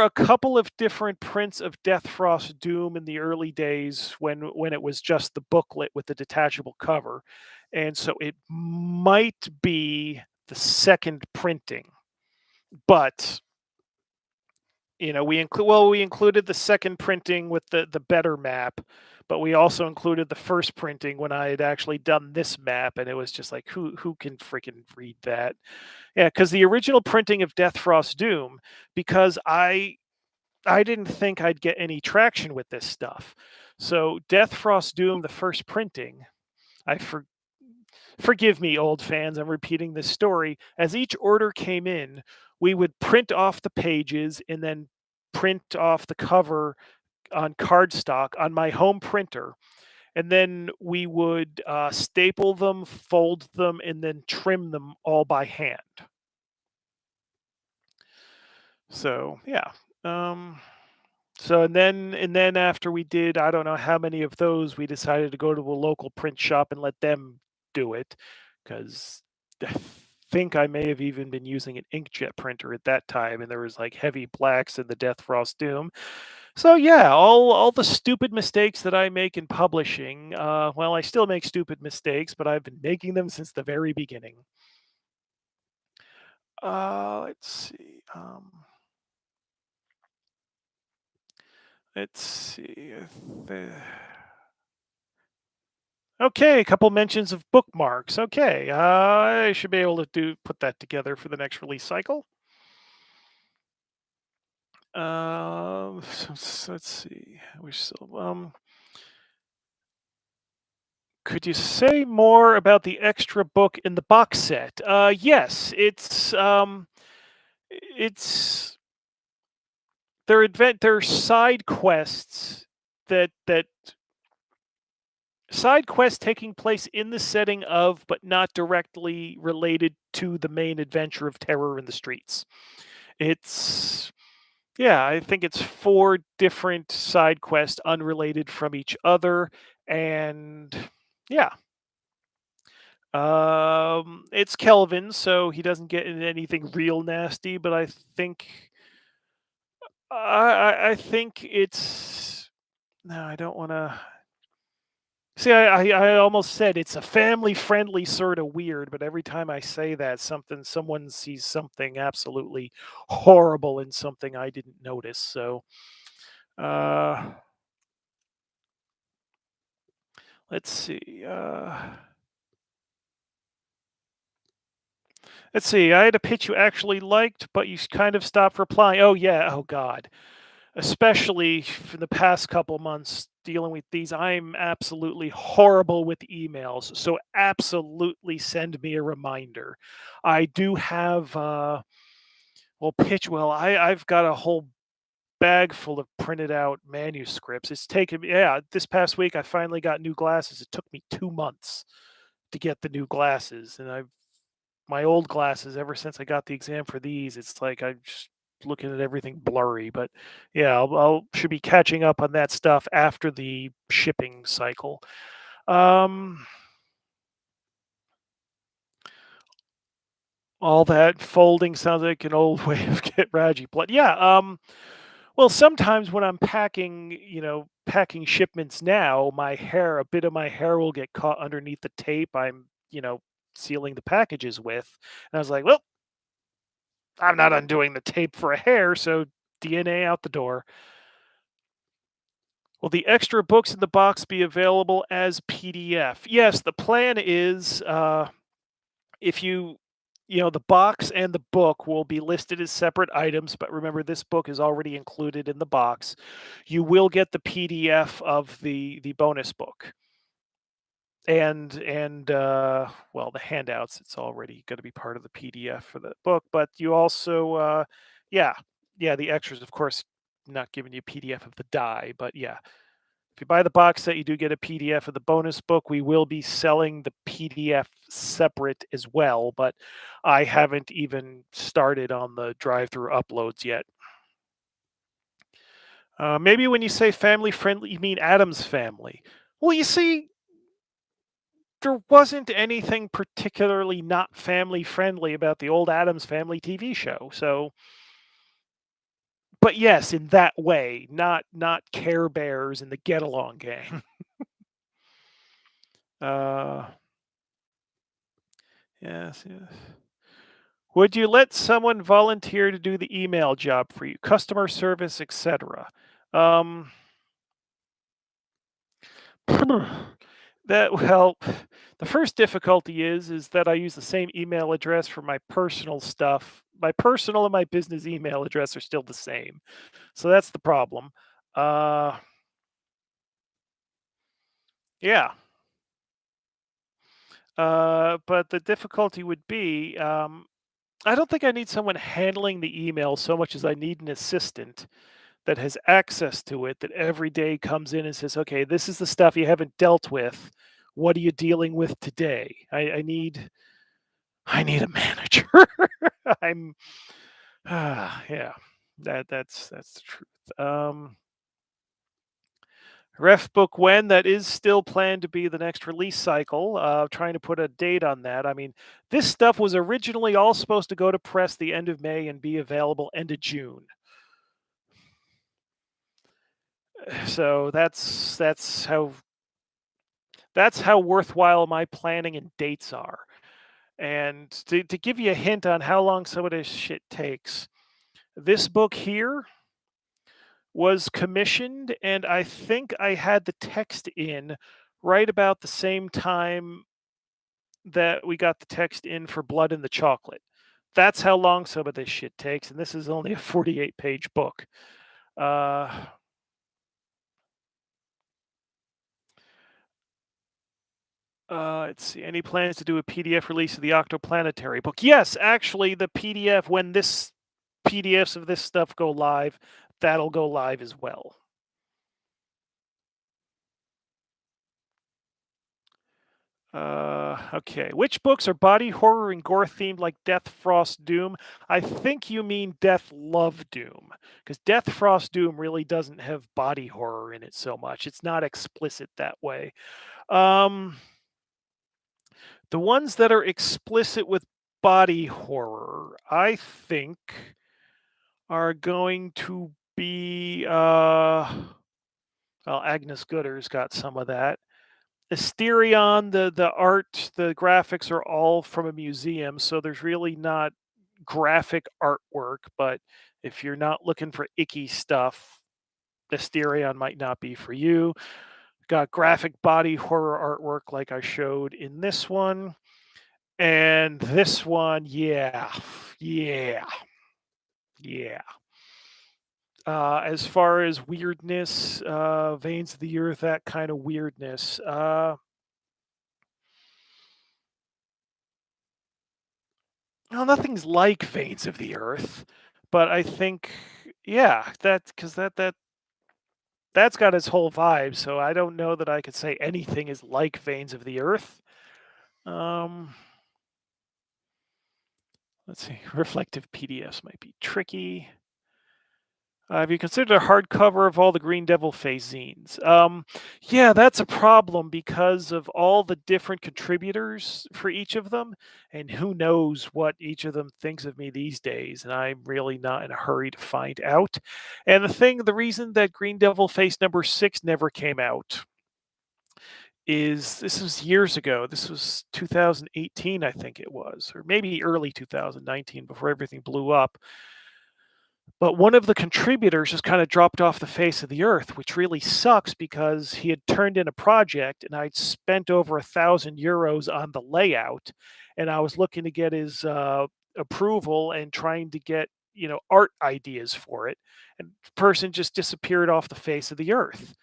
a couple of different prints of Death Frost Doom in the early days when it was just the booklet with the detachable cover, and so it might be the second printing, but we included the second printing with the better map, but we also included the first printing when I had actually done this map, and it was just like who can freaking read that? Yeah, because the original printing of Death Frost Doom, because I didn't think I'd get any traction with this stuff. So Death Frost Doom, the first printing, I forgive me, old fans, I'm repeating this story. As each order came in, we would print off the pages and then print off the cover on cardstock on my home printer. And then we would staple them, fold them, and then trim them all by hand. So yeah. Um, so and then after we did, I don't know how many of those, we decided to go to a local print shop and let them do it, because think I may have even been using an inkjet printer at that time, and there was like heavy blacks in the Death Frost Doom. So yeah, all the stupid mistakes that I make in publishing. Well, I still make stupid mistakes, but I've been making them since the very beginning. Let's see. Let's see. Okay, a couple mentions of bookmarks. Okay, I should be able to put that together for the next release cycle. Let's see. We still Could you say more about the extra book in the box set? Yes, it's they're side quests that side quests taking place in the setting of, but not directly related to the main adventure of Terror in the Streets. It's Yeah, I think it's four different side quests unrelated from each other, and yeah. It's Kelvin, so he doesn't get into anything real nasty, but I think it's no, I don't want to. See, I almost said it's a family friendly sort of weird, but every time I say that, someone sees something absolutely horrible in something I didn't notice. So, uh, let's see. Let's see. I had a pitch you actually liked, but you kind of stopped replying. Oh yeah. Oh God. Especially for the past couple months dealing with these, I'm absolutely horrible with emails. So absolutely send me a reminder. I do have I've got a whole bag full of printed out manuscripts. It's taken me, yeah, this past week I finally got new glasses. It took me 2 months to get the new glasses, and I've my old glasses ever since I got the exam for these. It's like I'm just looking at everything blurry. But yeah, I'll should be catching up on that stuff after the shipping cycle. Um, all that folding sounds like an old way of get Raji blood. Yeah. Well, sometimes when I'm packing, packing shipments now, a bit of my hair will get caught underneath the tape I'm sealing the packages with. And I was like, well, I'm not undoing the tape for a hair, so DNA out the door. Will the extra books in the box be available as PDF? Yes, the plan is if the box and the book will be listed as separate items, but remember, this book is already included in the box. You will get the PDF of the bonus book. And the handouts, it's already going to be part of the PDF for the book, but you also yeah, the extras, of course, not giving you a PDF of the die, but yeah, if you buy the box set, you do get a PDF of the bonus book. We will be selling the PDF separate as well, but I haven't even started on the drive-through uploads yet. Maybe when you say family friendly, you mean Adam's Family. Well, you see, there wasn't anything particularly not family friendly about the old Adams Family TV show. So, but yes, in that way, not Care Bears and the Get Along Gang. Uh, yes, yes. Would you let someone volunteer to do the email job for you, customer service, etc.? Um, well, the first difficulty is that I use the same email address for my personal stuff. My personal and my business email address are still the same, so that's the problem. Uh, yeah. But the difficulty would be, I don't think I need someone handling the email so much as I need an assistant that has access to it, that every day comes in and says, okay, this is the stuff you haven't dealt with. What are you dealing with today? I need a manager. I'm yeah, that's the truth. Ref book when? That is still planned to be the next release cycle. Trying to put a date on that. I mean, this stuff was originally all supposed to go to press the end of May and be available end of June. So that's how worthwhile my planning and dates are. And to give you a hint on how long some of this shit takes, this book here was commissioned, and I think I had the text in right about the same time that we got the text in for Blood in the Chocolate. That's how long some of this shit takes, and this is only a 48-page book. Uh, let's see. Any plans to do a PDF release of the Octoplanetary book? Yes, actually, the PDF, when this PDFs of this stuff go live, that'll go live as well. Okay. Which books are body horror and gore themed like Death, Frost, Doom? I think you mean Death, Love, Doom, because Death, Frost, Doom really doesn't have body horror in it so much. It's not explicit that way. Um, the ones that are explicit with body horror, I think, are going to be well, Agnes Gooder's got some of that. Asterion, the art, the graphics are all from a museum, so there's really not graphic artwork. But if you're not looking for icky stuff, Asterion might not be for you. Got graphic body horror artwork like I showed in this one. And this one, yeah, yeah, yeah. As far as weirdness, Veins of the Earth, that kind of weirdness. No, nothing's like Veins of the Earth, but I think, yeah, that because that's got its whole vibe. So I don't know that I could say anything is like Veins of the Earth. Um, let's see, reflective PDFs might be tricky. Have you considered a hardcover of all the Green Devil Face zines? Yeah, that's a problem because of all the different contributors for each of them, and who knows what each of them thinks of me these days, and I'm really not in a hurry to find out. And the reason that Green Devil Face number 6 never came out is this was years ago. This was 2018, I think it was, or maybe early 2019 before everything blew up. But one of the contributors just kind of dropped off the face of the earth, which really sucks because he had turned in a project and I'd spent over €1,000 on the layout. And I was looking to get his approval and trying to get, art ideas for it. And the person just disappeared off the face of the earth.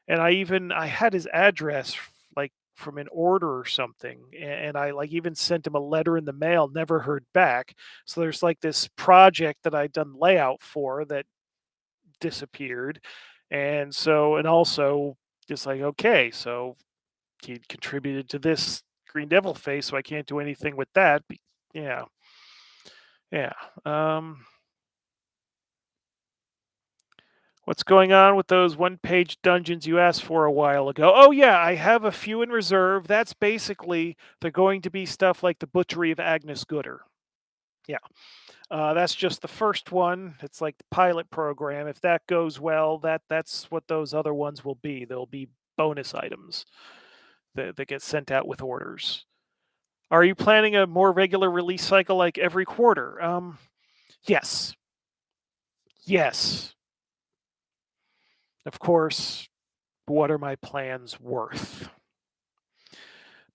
And I had his address like from an order or something, and I like even sent him a letter in the mail, never heard back. So there's like this project that I'd done layout for that disappeared. And also just like, okay, so he contributed to this Green Devil face, so I can't do anything with that. Yeah. Yeah. What's going on with those one-page dungeons you asked for a while ago? Oh yeah, I have a few in reserve. That's basically they're going to be stuff like the Butchery of Agnes Gooder. Yeah, that's just the first one. It's like the pilot program. If that goes well, that's what those other ones will be. They'll be bonus items that get sent out with orders. Are you planning a more regular release cycle like every quarter? Yes, yes. Of course. What are my plans worth?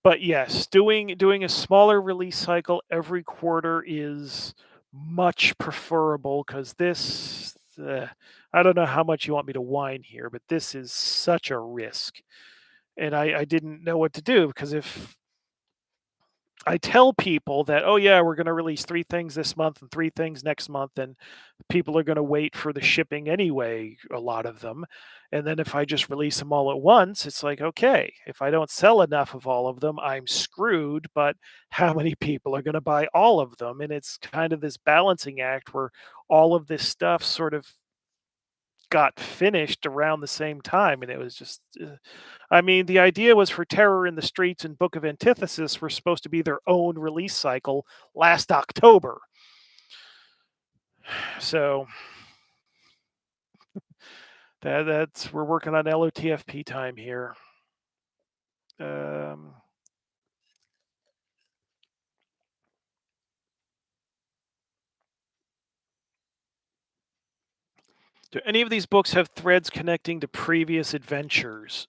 But yes, doing a smaller release cycle every quarter is much preferable because this I don't know how much you want me to whine here, but this is such a risk. And I didn't know what to do because if I tell people that, oh yeah, we're going to release 3 things this month and 3 things next month, and people are going to wait for the shipping anyway, a lot of them. And then if I just release them all at once, it's like, okay, if I don't sell enough of all of them, I'm screwed. But how many people are going to buy all of them? And it's kind of this balancing act where all of this stuff sort of got finished around the same time, and it was just, I mean, the idea was for Terror in the Streets and Book of Antithesis were supposed to be their own release cycle last October. So that's we're working on LOTFP time here. Um, do any of these books have threads connecting to previous adventures?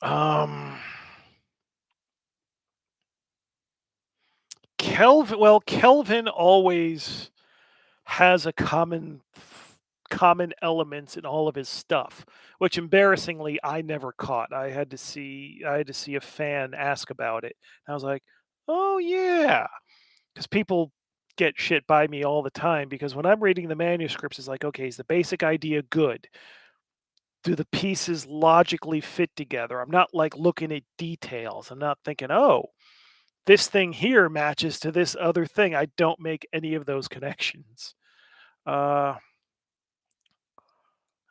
Um, Kelvin always has a common elements in all of his stuff, which embarrassingly I never caught. I had to see a fan ask about it. And I was like, "Oh yeah," because people get shit by me all the time because when I'm reading the manuscripts, it's like, okay, is the basic idea good? Do the pieces logically fit together? I'm not like looking at details. I'm not thinking, oh, this thing here matches to this other thing. I don't make any of those connections. Uh,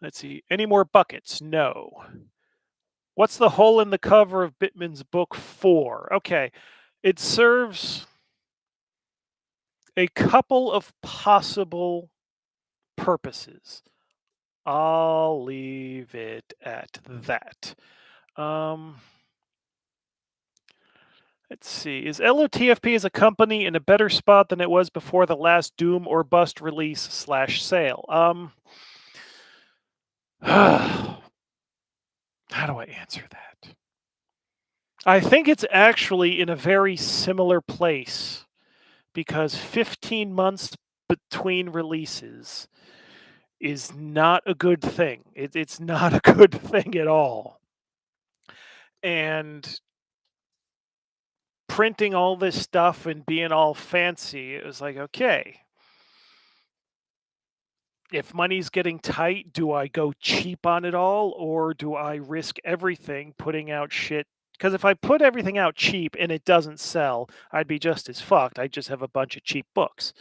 let's see. Any more buckets? No. What's the hole in the cover of Bittman's book 4? Okay. It serves a couple of possible purposes. I'll leave it at that. Um, let's see. Is LOTFP as a company in a better spot than it was before the last Doom or Bust release slash sale? How do I answer that? I think it's actually in a very similar place because 15 months between releases is not a good thing. It's not a good thing at all. And printing all this stuff and being all fancy, it was like, okay, if money's getting tight, do I go cheap on it all or do I risk everything putting out shit? Because if I put everything out cheap and it doesn't sell, I'd be just as fucked. I'd just have a bunch of cheap books.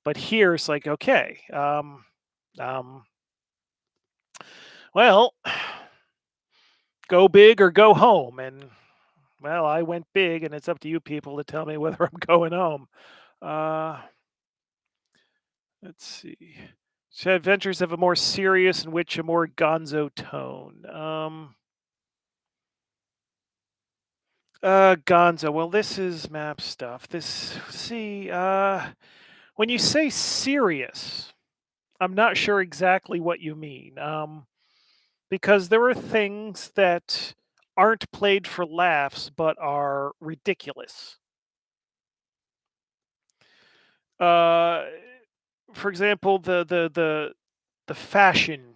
But here it's like, okay, um, well, go big or go home. And well, I went big, and it's up to you people to tell me whether I'm going home. Uh, let's see. Should adventures have a more serious and which a more gonzo tone? Gonzo. Well, this is map stuff. When you say serious, I'm not sure exactly what you mean. Because there are things that aren't played for laughs but are ridiculous. Uh, for example, the fashion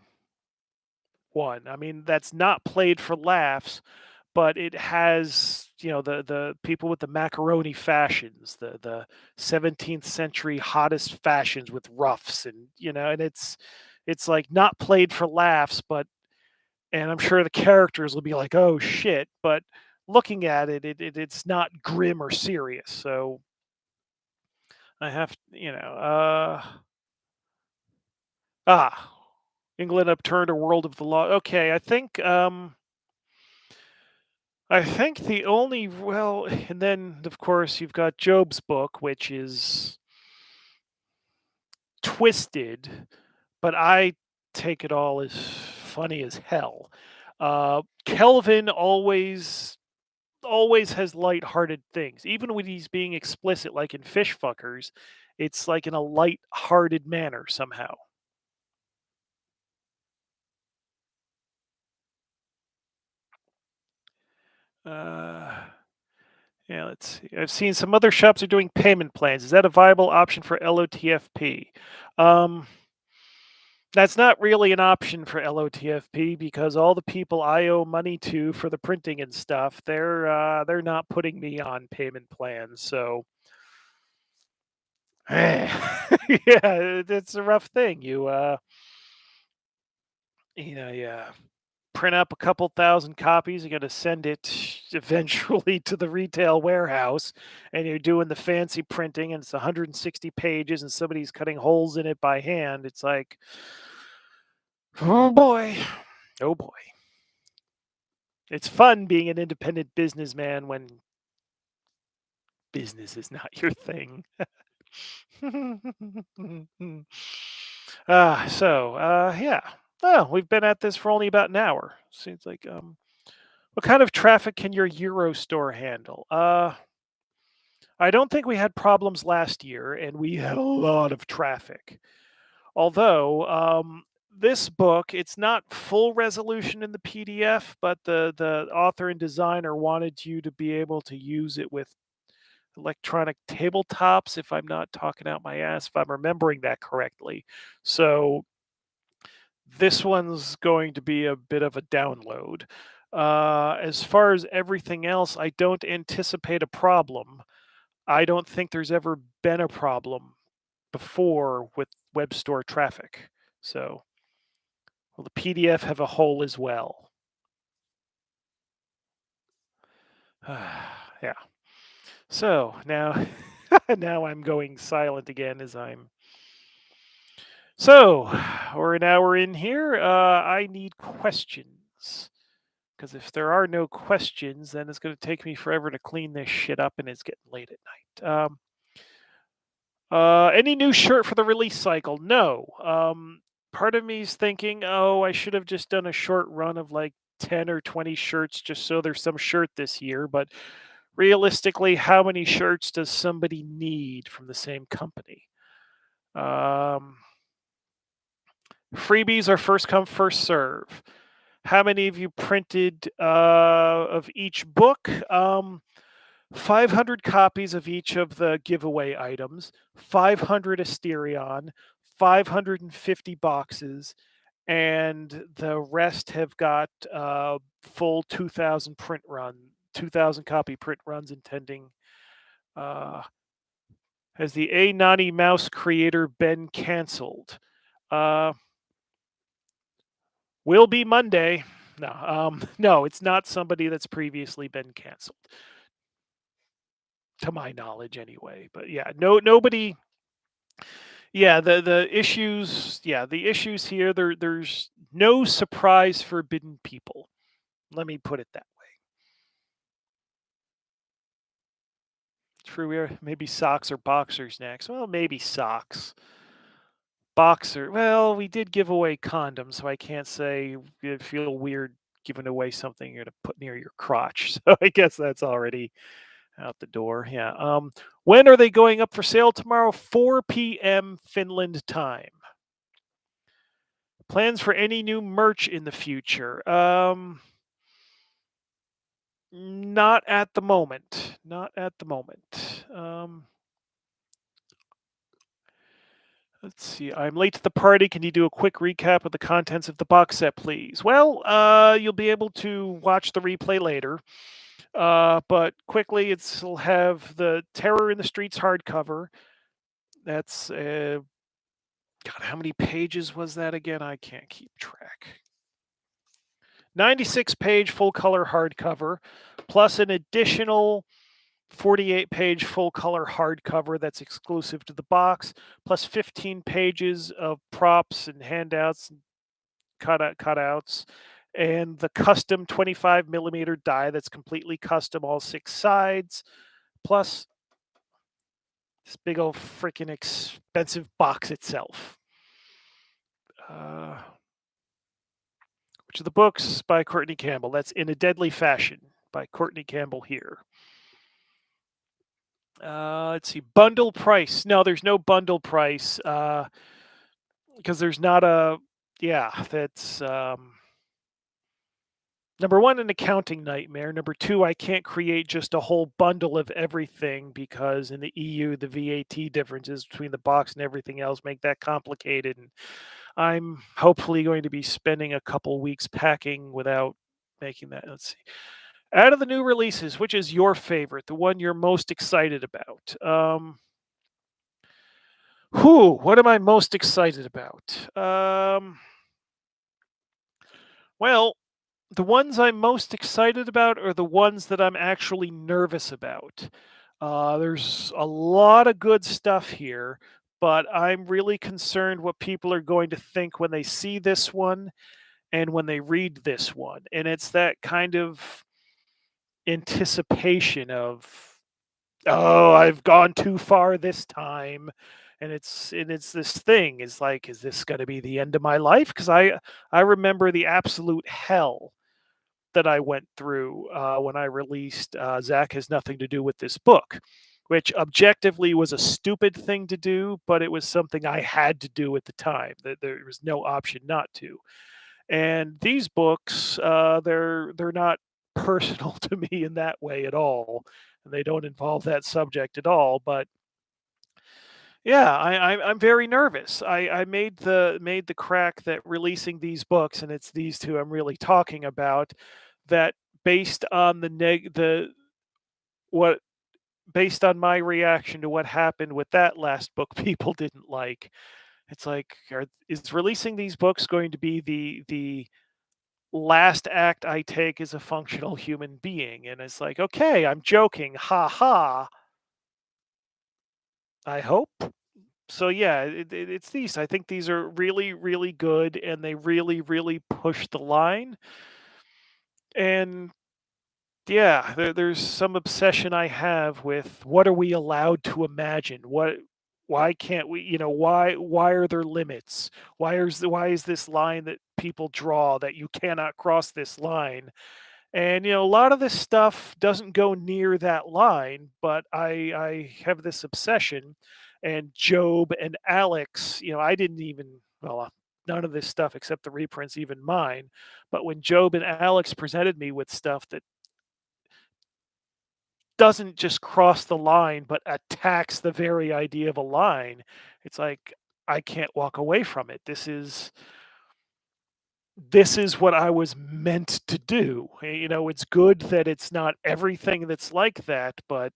one. I mean, that's not played for laughs, but it has, the people with the macaroni fashions, the 17th century hottest fashions with ruffs, and and it's like not played for laughs, but and I'm sure the characters will be like, oh shit, but looking at it's not grim or serious. So I have, ah, England upturned a world of the law. Okay, I think the only well, and then of course you've got Job's book, which is twisted, but I take it all as funny as hell. Kelvin always has light-hearted things, even when he's being explicit, like in Fish Fuckers. It's like in a light-hearted manner somehow. Uh, yeah, let's see. I've seen some other shops are doing payment plans. Is that a viable option for LOTFP? Um, that's not really an option for LOTFP because all the people I owe money to for the printing and stuff, they're not putting me on payment plans. So, yeah, it's a rough thing. Yeah. print up a couple thousand copies. You got to send it eventually to the retail warehouse, and you're doing the fancy printing, and it's 160 pages, and somebody's cutting holes in it by hand. It's like, oh boy, oh boy. It's fun being an independent businessman when business is not your thing. Yeah. Oh, we've been at this for only about an hour. Seems like what kind of traffic can your Euro store handle? I don't think we had problems last year, and we had a lot of traffic. Although this book, it's not full resolution in the PDF, but the author and designer wanted you to be able to use it with electronic tabletops, if I'm not talking out my ass, if I'm remembering that correctly. So this one's going to be a bit of a download. As far as everything else, I don't anticipate a problem. I don't think there's ever been a problem before with web store traffic. So, will the PDF have a hole as well? Yeah. So now, now I'm going silent again as I'm. So we're an hour in here. I need questions. Because if there are no questions, then it's going to take me forever to clean this shit up, and it's getting late at night. Any new shirt for the release cycle? No. Part of me is thinking, oh, I should have just done a short run of like 10 or 20 shirts just so there's some shirt this year. But realistically, how many shirts does somebody need from the same company? Freebies are first come, first serve. How many of you printed of each book? 500 copies of each of the giveaway items, 500 Asterion, 550 boxes, and the rest have got full 2,000 print run, 2,000 copy print runs intending. Has the A Nani Mouse creator been canceled? Will be Monday. No, no, it's not somebody that's previously been canceled, to my knowledge, anyway. But yeah, nobody. Yeah, the issues. Yeah, the issues here. There's no surprise forbidden people. Let me put it that way. True, maybe socks or boxers next. Well, maybe socks. Boxer. Well, we did give away condoms, so I can't say you feel weird giving away something you're to put near your crotch. So I guess that's already out the door. Yeah. When are they going up for sale tomorrow? 4 p.m. Finland time. Plans for any new merch in the future? Not at the moment. Not at the moment. Let's see. I'm late to the party. Can you do a quick recap of the contents of the box set, please? Well, you'll be able to watch the replay later. But quickly, it'll have the Terror in the Streets hardcover. That's God. How many pages was that again? I can't keep track. 96-page full color hardcover, plus an additional 48-page full color hardcover that's exclusive to the box, plus 15 pages of props and handouts and cutouts, and the custom 25 millimeter die that's completely custom, all 6 sides, plus this big old freaking expensive box itself. Which of the books by Courtney Campbell? That's In a Deadly Fashion by Courtney Campbell here. Let's see. Bundle price. No, there's no bundle price because there's not a. Yeah, that's number one, an accounting nightmare. Number two, I can't create just a whole bundle of everything because in the EU, the VAT differences between the box and everything else make that complicated. And I'm hopefully going to be spending a couple weeks packing without making that. Let's see. Out of the new releases, which is your favorite, the one you're most excited about? What am I most excited about? Well, The ones I'm most excited about are the ones that I'm actually nervous about. There's a lot of good stuff here, but I'm really concerned what people are going to think when they see this one and when they read this one. And it's that kind of anticipation of, oh, I've gone too far this time. And it's this thing is like, is this going to be the end of my life? Because I remember the absolute hell that I went through when I released Zach Has Nothing to Do with This Book, which objectively was a stupid thing to do, but it was something I had to do at the time. That there was no option not to. And these books, they're not personal to me in that way at all. And they don't involve that subject at all. But yeah, I'm very nervous. I made the crack that releasing these books, and it's these two I'm really talking about, that based on the what based on my reaction to what happened with that last book people didn't like. It's like, is releasing these books going to be the last act I take as a functional human being? And it's like, okay, I'm joking, ha ha. I hope. So yeah, it's these. I think these are really, really good, and they really, really push the line. And yeah, there's some obsession I have with what are we allowed to imagine? Why can't we? Why are there limits? Why is this line that people draw that you cannot cross this line? And a lot of this stuff doesn't go near that line, but I have this obsession. And Job and Alex, I didn't even, well, none of this stuff except the reprints, even mine. But when Job and Alex presented me with stuff that doesn't just cross the line, but attacks the very idea of a line, it's like I can't walk away from it. This is what I was meant to do. It's good that it's not everything that's like that, but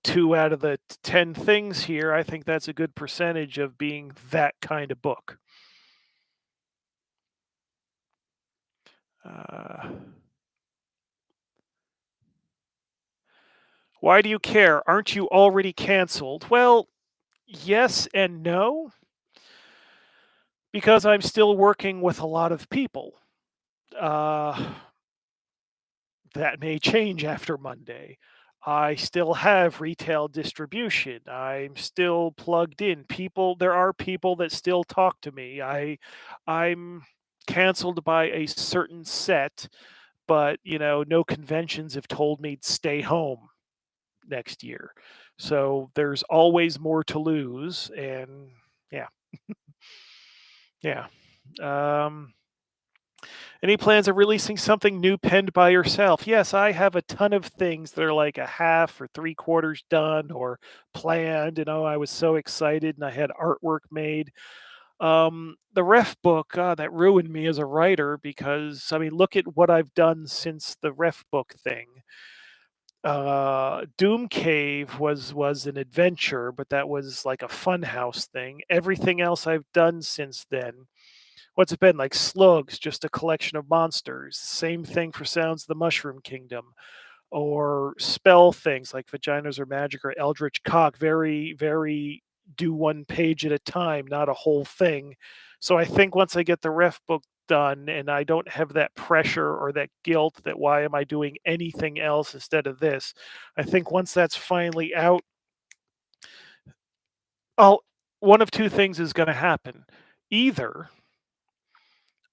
two out of the 10 things here, I think that's a good percentage of being that kind of book. Uh, why do you care? Aren't you already canceled? Well, yes and no, because I'm still working with a lot of people. Uh, that may change after Monday. I still have retail distribution. I'm still plugged in. There are people that still talk to me. I'm canceled by a certain set, but no conventions have told me to stay home next year. So there's always more to lose, and yeah, yeah. Um, Any plans of releasing something new penned by yourself? Yes, I have a ton of things that are like a half or three quarters done or planned. I was so excited and I had artwork made. The ref book, that ruined me as a writer because I mean, look at what I've done since the ref book thing. Doom Cave was an adventure, but that was like a funhouse thing. Everything else I've done since then, what's it been, like Slugs, just a collection of monsters. Same thing for Sounds of the Mushroom Kingdom, or spell things like Vaginas or Magic or Eldritch Cock. Very, very do one page at a time, not a whole thing. So I think once I get the ref book done and I don't have that pressure or that guilt that why am I doing anything else instead of this, I think once that's finally out, oh, one of two things is going to happen. Either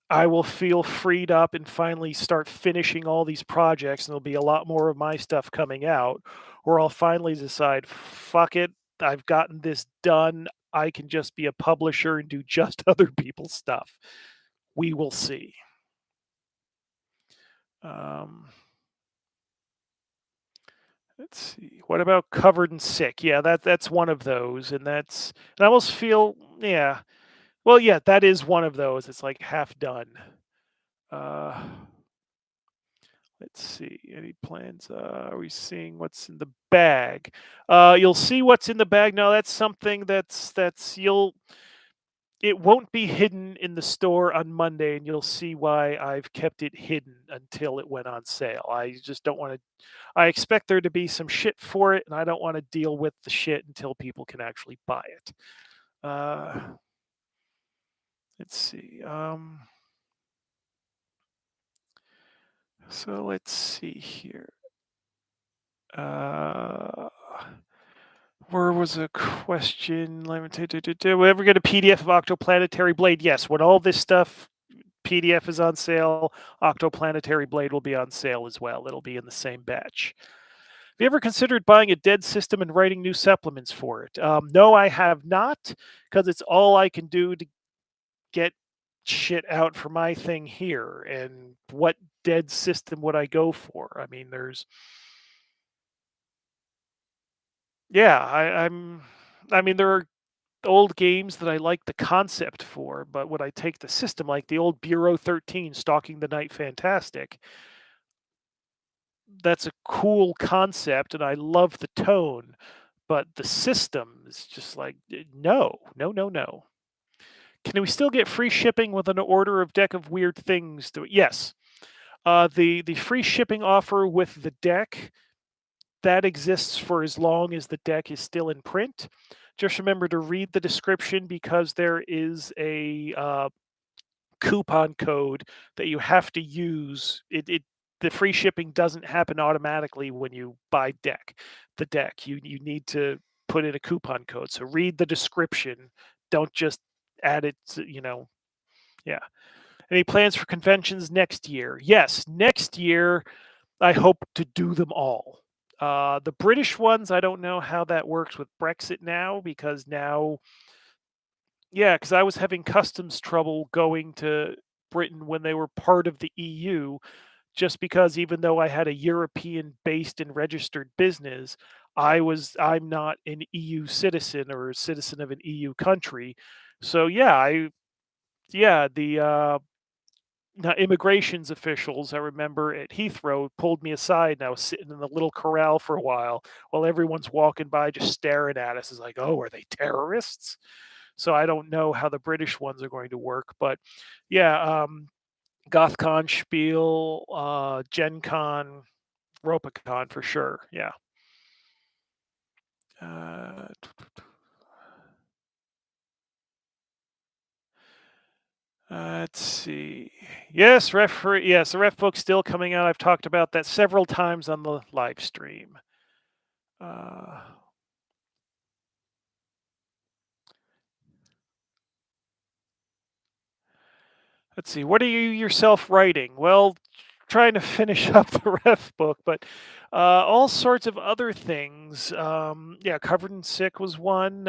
I will feel freed up and finally start finishing all these projects, and there'll be a lot more of my stuff coming out, or I'll finally decide, fuck it, I've gotten this done. I can just be a publisher and do just other people's stuff. We will see. Um, let's see. What about Covered in Sick? Yeah, that's one of those, and I almost feel, yeah. Well, yeah, that is one of those. It's like half done. Uh, Let's see. Any plans? Are we seeing what's in the bag? You'll see what's in the bag. No, that's something that's you'll it won't be hidden in the store on Monday, and you'll see why I've kept it hidden until it went on sale. I just don't want to. I expect there to be some shit for it, and I don't want to deal with the shit until people can actually buy it. Uh, let's see. So let's see here. Uh, where was a question? Let me will ever get a PDF of Octoplanetary Blade? Yes, when all this stuff PDF is on sale, Octoplanetary Blade will be on sale as well. It'll be in the same batch. Have you ever considered buying a dead system and writing new supplements for it? No, I have not, because it's all I can do to get shit out for my thing here. And what dead system would I go for? I mean, yeah, I mean, there are old games that I like the concept for, but would I take the system like the old Bureau 13 Stalking the Night Fantastic? That's a cool concept and I love the tone, but the system is just like no, no, no, no. Can we still get free shipping with an order of deck of weird things? Yes. The free shipping offer with the deck that exists for as long as the deck is still in print. Just remember to read the description because there is a coupon code that you have to use. The free shipping doesn't happen automatically when you buy the deck. You need to put in a coupon code. So read the description. Don't just add it to, yeah. Any plans for conventions next year? Yes, next year I hope to do them all. The British ones, I don't know how that works with Brexit now because now, yeah, because I was having customs trouble going to Britain when they were part of the EU, just because even though I had a European based and registered business, I'm not an EU citizen or a citizen of an EU country. So yeah, the now, immigrations officials, I remember at Heathrow, pulled me aside, and I was sitting in the little corral for a while everyone's walking by just staring at us. It's like, oh, are they terrorists? So I don't know how the British ones are going to work, but yeah, GothCon, Spiel, Gen Con, RopaCon for sure. Yeah. Uh, let's see. Yes, yes, the ref book's still coming out. I've talked about that several times on the live stream. Uh, let's see. What are you yourself writing? Well, trying to finish up the ref book, but all sorts of other things. Yeah, Covered in Sick was one.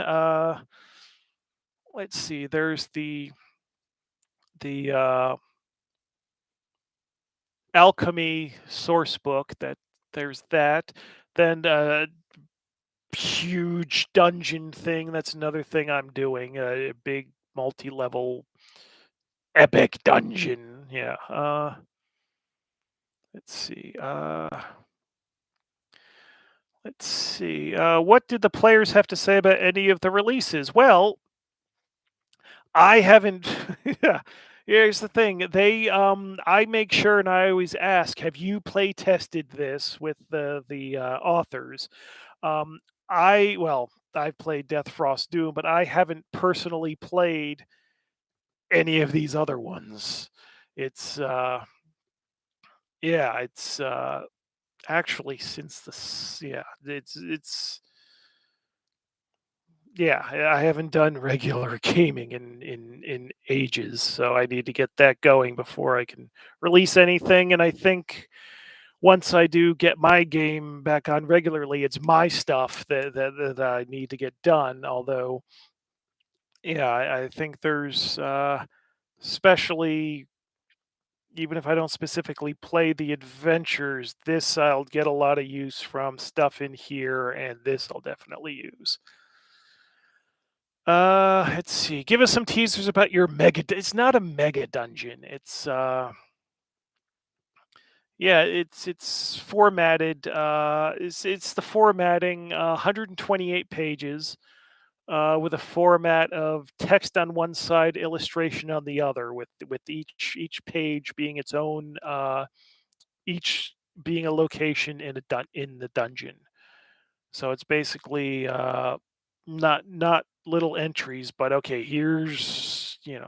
Let's see. There's the alchemy source book. There's that. Then huge dungeon thing. That's another thing I'm doing. A big multi-level epic dungeon. Yeah. Let's see. Let's see. What did the players have to say about any of the releases? Well, I haven't. Yeah. Here's the thing. I make sure and I always ask, have you play tested this with the authors? Um, I've played Death Frost Doom, but I haven't personally played any of these other ones. It's yeah, it's actually since yeah, it's yeah, I haven't done regular gaming in ages, so I need to get that going before I can release anything. And I think once I do get my game back on regularly, it's my stuff that I need to get done. Although, yeah, I think there's especially even if I don't specifically play the adventures, this I'll get a lot of use from stuff in here, and this I'll definitely use. Let's see. Give us some teasers about your mega. It's not a mega dungeon. It's yeah, it's formatted. It's the formatting. 128 pages. with a format of text on one side, illustration on the other, with each page being its own, each being a location in the dungeon. So it's basically not little entries, but okay, here's yeah.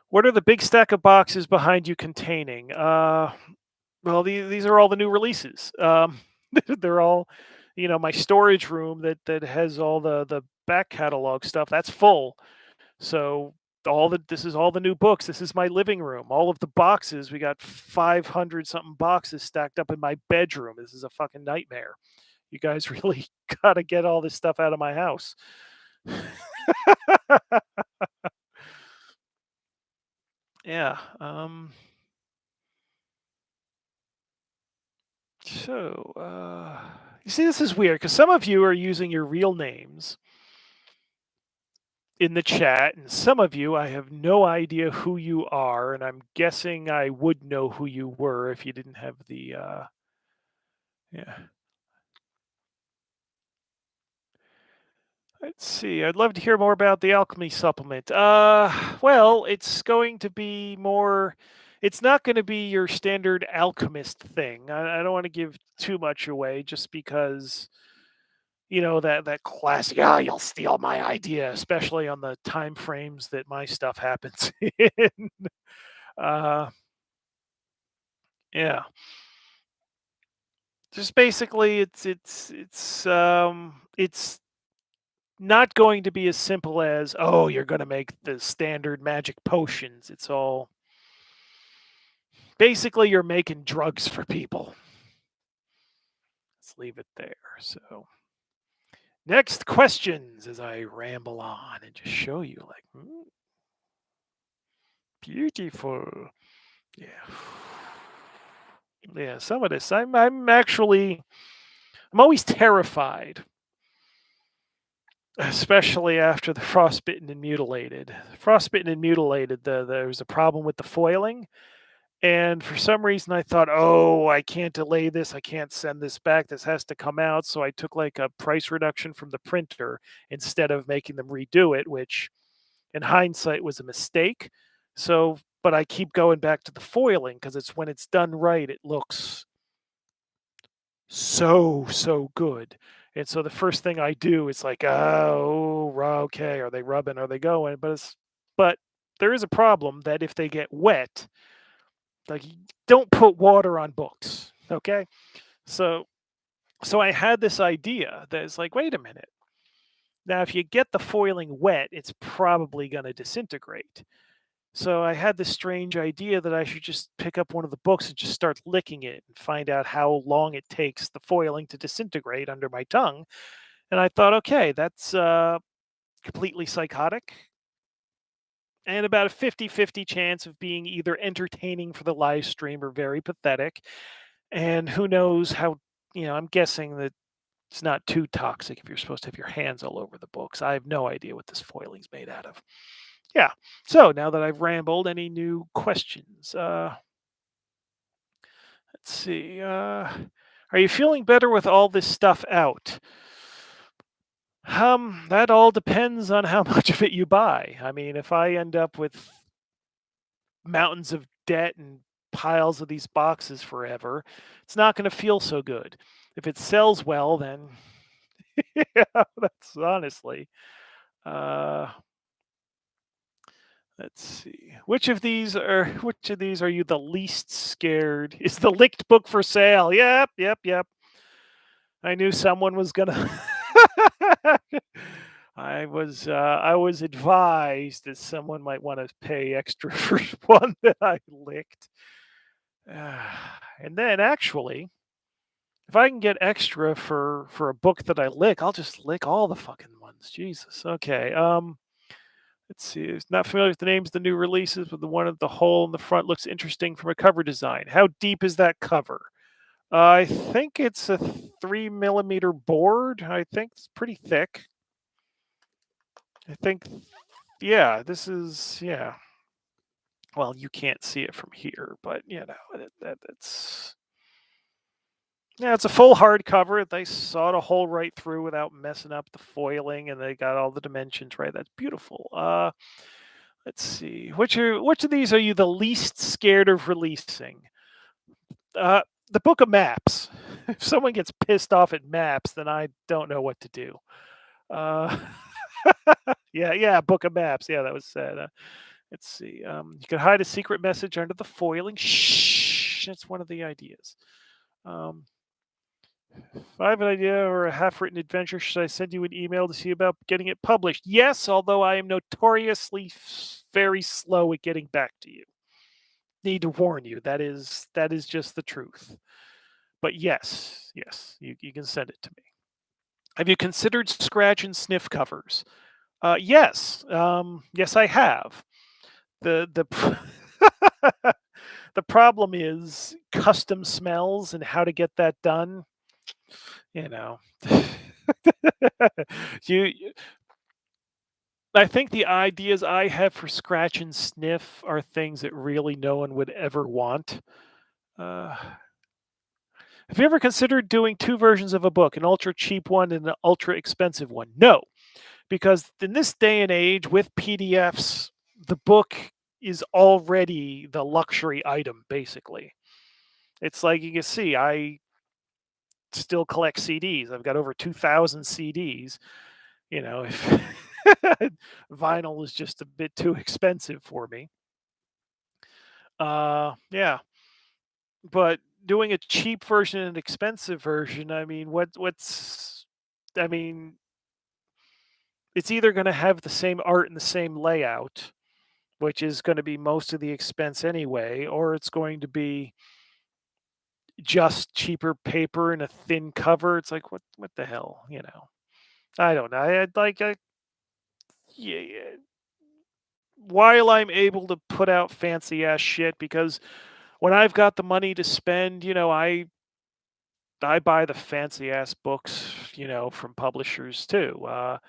What are the big stack of boxes behind you containing? Well, these are all the new releases. They're all, my storage room that has all the back catalog stuff. That's full. So this is all the new books. This is my living room. All of the boxes. We got 500 something boxes stacked up in my bedroom. This is a fucking nightmare. You guys really got to get all this stuff out of my house. Yeah. So, you see, this is weird because some of you are using your real names in the chat, and some of you, I have no idea who you are, and I'm guessing I would know who you were if you didn't have the, yeah. Let's see. I'd love to hear more about the alchemy supplement. Well, it's going to be more. It's not going to be your standard alchemist thing. I don't want to give too much away, just because that classic. Ah, you'll steal my idea, especially on the time frames that my stuff happens in. Uh, yeah. Just basically, it's not going to be as simple as, oh, you're going to make the standard magic potions. It's all basically you're making drugs for people. Let's leave it there. So, next questions as I ramble on and just show you, like, beautiful. Yeah. Yeah, some of this, I'm always terrified, especially after the frostbitten and mutilated. Frostbitten and mutilated, there was a problem with the foiling. And for some reason, I thought, oh, I can't delay this. I can't send this back. This has to come out. So I took like a price reduction from the printer instead of making them redo it, which in hindsight was a mistake. So, but I keep going back to the foiling because it's when it's done right, it looks so good. And so the first thing I do is like, oh, okay, are they rubbing? Are they going? But there is a problem that if they get wet, like, don't put water on books, okay? So I had this idea that is like, wait a minute. Now, if you get the foiling wet, it's probably going to disintegrate. So I had this strange idea that I should just pick up one of the books and just start licking it and find out how long it takes the foiling to disintegrate under my tongue. And I thought, okay, that's completely psychotic and about a 50-50 chance of being either entertaining for the live stream or very pathetic. And who knows how, I'm guessing that it's not too toxic if you're supposed to have your hands all over the books. I have no idea what this foiling's made out of. Yeah. So now that I've rambled, any new questions? Let's see. Are you feeling better with all this stuff out? That all depends on how much of it you buy. I mean, if I end up with mountains of debt and piles of these boxes forever, it's not going to feel so good. If it sells well, then yeah, that's honestly. Uh, let's see. Which of these are you the least scared? Is the licked book for sale? Yep. I knew someone was gonna. I was advised that someone might want to pay extra for one that I licked. And then actually, if I can get extra for a book that I lick, I'll just lick all the fucking ones. Jesus. Okay. Let's see. It's not familiar with the names of the new releases, but the one at the hole in the front looks interesting from a cover design. How deep is that cover? I think it's a 3 millimeter board. I think it's pretty thick. I think, yeah, this is, yeah. Well, you can't see it from here, but that's Yeah, it's a full hardcover. They sawed a hole right through without messing up the foiling, and they got all the dimensions right. That's beautiful. Let's see. Which of these are you the least scared of releasing? Uh, the Book of Maps. If someone gets pissed off at maps, then I don't know what to do. Uh, yeah, Book of Maps. Yeah, that was said. Let's see. You can hide a secret message under the foiling. Shh. That's one of the ideas. Um, if I have an idea or a half-written adventure, should I send you an email to see about getting it published? Yes, although I am notoriously very slow at getting back to you. Need to warn you. That is just the truth. But yes, you can send it to me. Have you considered scratch and sniff covers? Yes, yes, I have. The the problem is custom smells and how to get that done. You know, you. I think the ideas I have for scratch and sniff are things that really no one would ever want. Uh, have you ever considered doing two versions of a book, an ultra cheap one and an ultra expensive one? No, because in this day and age with PDFs, the book is already the luxury item, basically. It's like you can see, I still collect CDs. I've got over 2,000 CDs. If vinyl is just a bit too expensive for me. Yeah, but doing a cheap version and an expensive version, I mean, I mean, it's either going to have the same art and the same layout, which is going to be most of the expense anyway, or it's going to be just cheaper paper and a thin cover. It's like what the hell. I don't know. I'd like yeah, yeah. While I'm able to put out fancy ass shit, because when I've got the money to spend, I buy the fancy ass books, from publishers too. All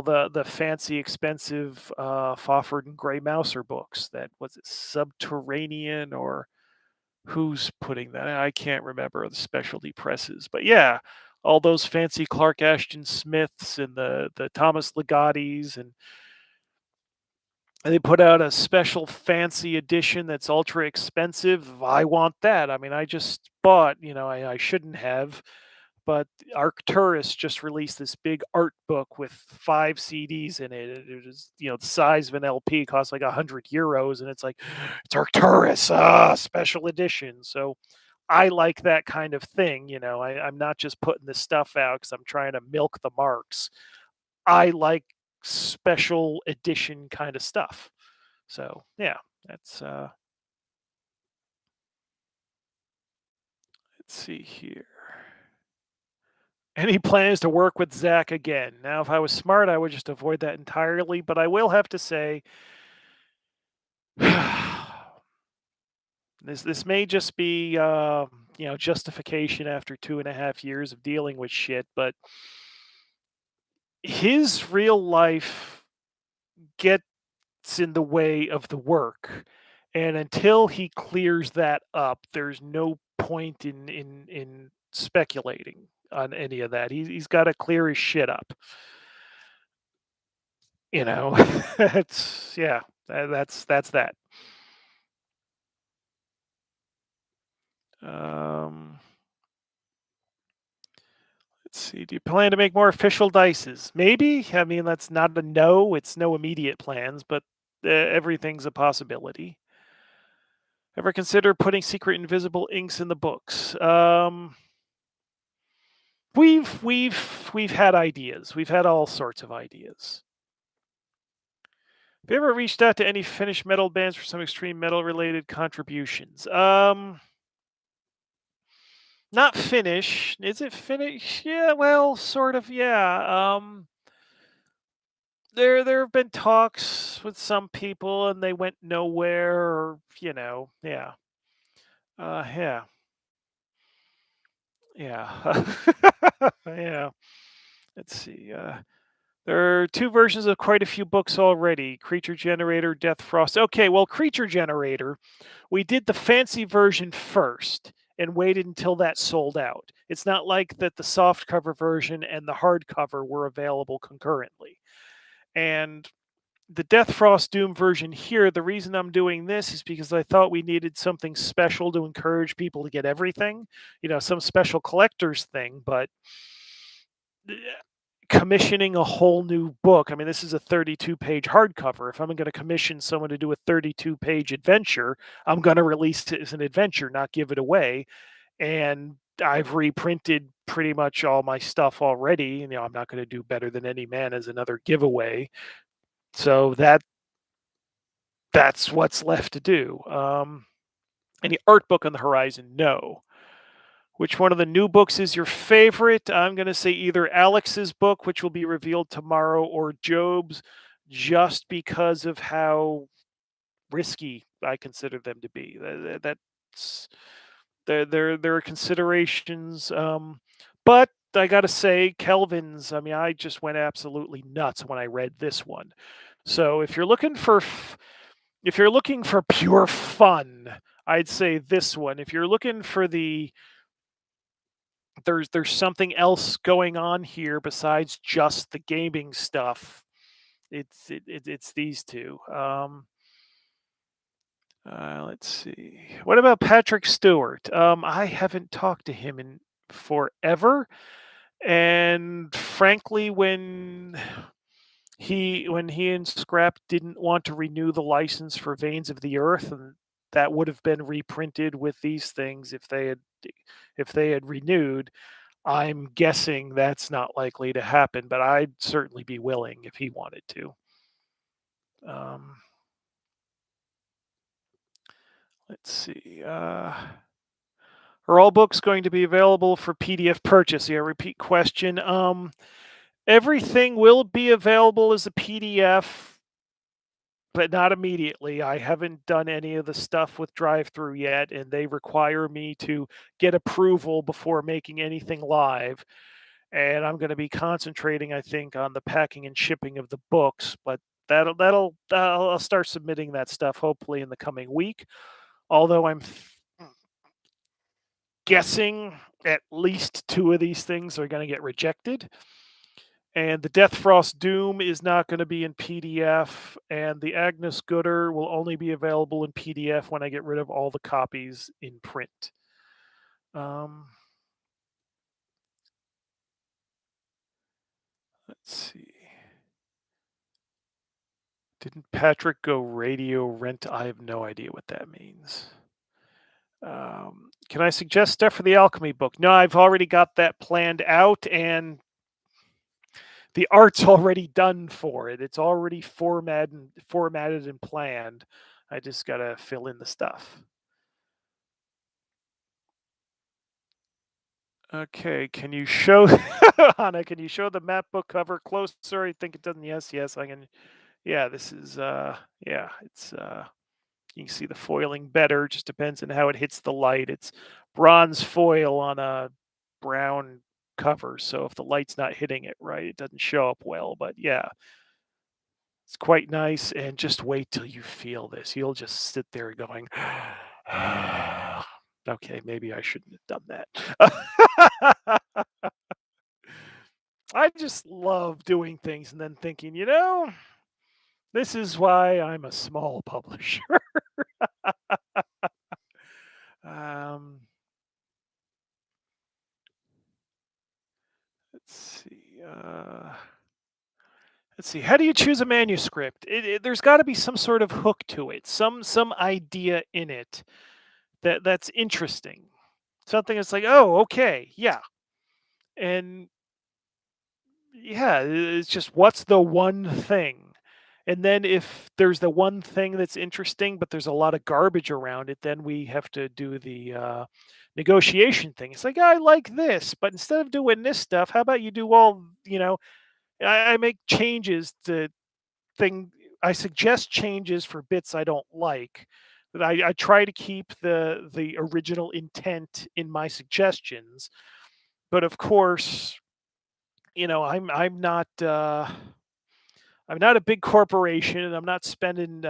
the fancy expensive Fawford and Gray Mouser books. That was it, Subterranean, or who's putting that? I can't remember the specialty presses, but yeah, all those fancy Clark Ashton Smiths and the Thomas Ligattis, and they put out a special fancy edition that's ultra expensive. I want that. I mean, I just bought, I shouldn't have, but Arcturus just released this big art book with 5 CDs in it. It was, the size of an LP, cost like €100, and it's like, it's Arcturus, special edition. So I like that kind of thing. I'm not just putting this stuff out because I'm trying to milk the marks. I like special edition kind of stuff. So yeah, that's let's see here. Any plans to work with Zach again? Now, if I was smart, I would just avoid that entirely. But I will have to say, this may just be justification after 2.5 years of dealing with shit. But his real life gets in the way of the work, and until he clears that up, there's no point in speculating on any of that. He's got to clear his shit up. It's yeah. That's that. Um, let's see. Do you plan to make more official dices? Maybe. I mean, that's not a no. It's no immediate plans, but everything's a possibility. Ever consider putting secret invisible inks in the books? We've had ideas. We've had all sorts of ideas. Have you ever reached out to any Finnish metal bands for some extreme metal related contributions? Not Finnish. Is it Finnish? Yeah, well, sort of. Yeah. There have been talks with some people, and they went nowhere. Or yeah. Yeah, yeah, yeah. Let's see. There are two versions of quite a few books already: Creature Generator, Death Frost. Okay, well, Creature Generator, we did the fancy version first, and waited until that sold out. It's not like that the soft cover version and the hardcover were available concurrently. And the Death Frost Doom version here, the reason I'm doing this is because I thought we needed something special to encourage people to get everything, some special collector's thing, but eh, commissioning a whole new book. I mean, this is a 32-page hardcover. If I'm going to commission someone to do a 32-page adventure, I'm going to release it as an adventure, not give it away. And I've reprinted pretty much all my stuff already. I'm not going to do Better Than Any Man as another giveaway. So that's what's left to do. Any art book on the horizon? No. Which one of the new books is your favorite? I'm going to say either Alex's book, which will be revealed tomorrow, or Job's, just because of how risky I consider them to be. That's there are considerations, but I got to say, Kelvin's. I mean, I just went absolutely nuts when I read this one. So if you're looking for pure fun, I'd say this one. If you're looking for there's something else going on here besides just the gaming stuff. It's these two. Let's see. What about Patrick Stewart? I haven't talked to him in forever, and frankly, when he and Scrap didn't want to renew the license for Veins of the Earth, and that would have been reprinted with these things if they had renewed. I'm guessing that's not likely to happen, but I'd certainly be willing if he wanted to. Um, let's see. Are all books going to be available for PDF purchase? Yeah, repeat question. Everything will be available as a PDF, but not immediately. I haven't done any of the stuff with drive-through yet, and they require me to get approval before making anything live. And I'm going to be concentrating, I think, on the packing and shipping of the books. But I'll start submitting that stuff hopefully in the coming week. Although I'm guessing at least two of these things are going to get rejected. And the Death Frost Doom is not going to be in PDF, and the Agnes Gooder will only be available in PDF when I get rid of all the copies in print. Let's see. Didn't Patrick go radio rent? I have no idea what that means. Can I suggest stuff for the alchemy book? No, I've already got that planned out, and the art's already done for it. It's already formatted and planned. I just gotta fill in the stuff. Okay, can you show Anna? Can you show the map book cover closer? I think it doesn't. Yes, I can. Yeah, this is yeah, it's you can see the foiling better. Just depends on how it hits the light. It's bronze foil on a brown cover, so if the light's not hitting it right, it doesn't show up well. But yeah, it's quite nice. And just wait till you feel this. You'll just sit there going, okay, maybe I shouldn't have done that. I just love doing things and then thinking, this is why I'm a small publisher. um, let's see. Let's see. How do you choose a manuscript? There's got to be some sort of hook to it, some idea in it that's interesting. Something that's like, oh, okay, yeah, and yeah, it's just what's the one thing, and then if there's the one thing that's interesting, but there's a lot of garbage around it, then we have to do the negotiation thing. It's like, I like this, but instead of doing this stuff, how about you do all, I make changes to thing. I suggest changes for bits I don't like. But I try to keep the original intent in my suggestions. But of course, I'm not a big corporation, and I'm not spending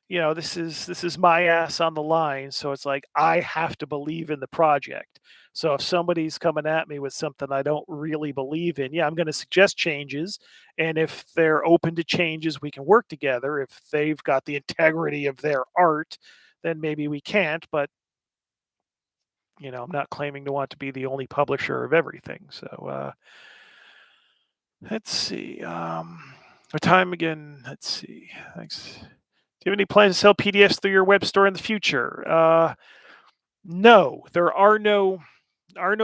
this is my ass on the line, so it's like I have to believe in the project. So if somebody's coming at me with something I don't really believe in, yeah, I'm going to suggest changes, and if they're open to changes, we can work together. If they've got the integrity of their art, then maybe we can't, but I'm not claiming to want to be the only publisher of everything. So let's see. Our time again. Let's see. Thanks. Do you have any plans to sell PDFs through your web store in the future? No, there are no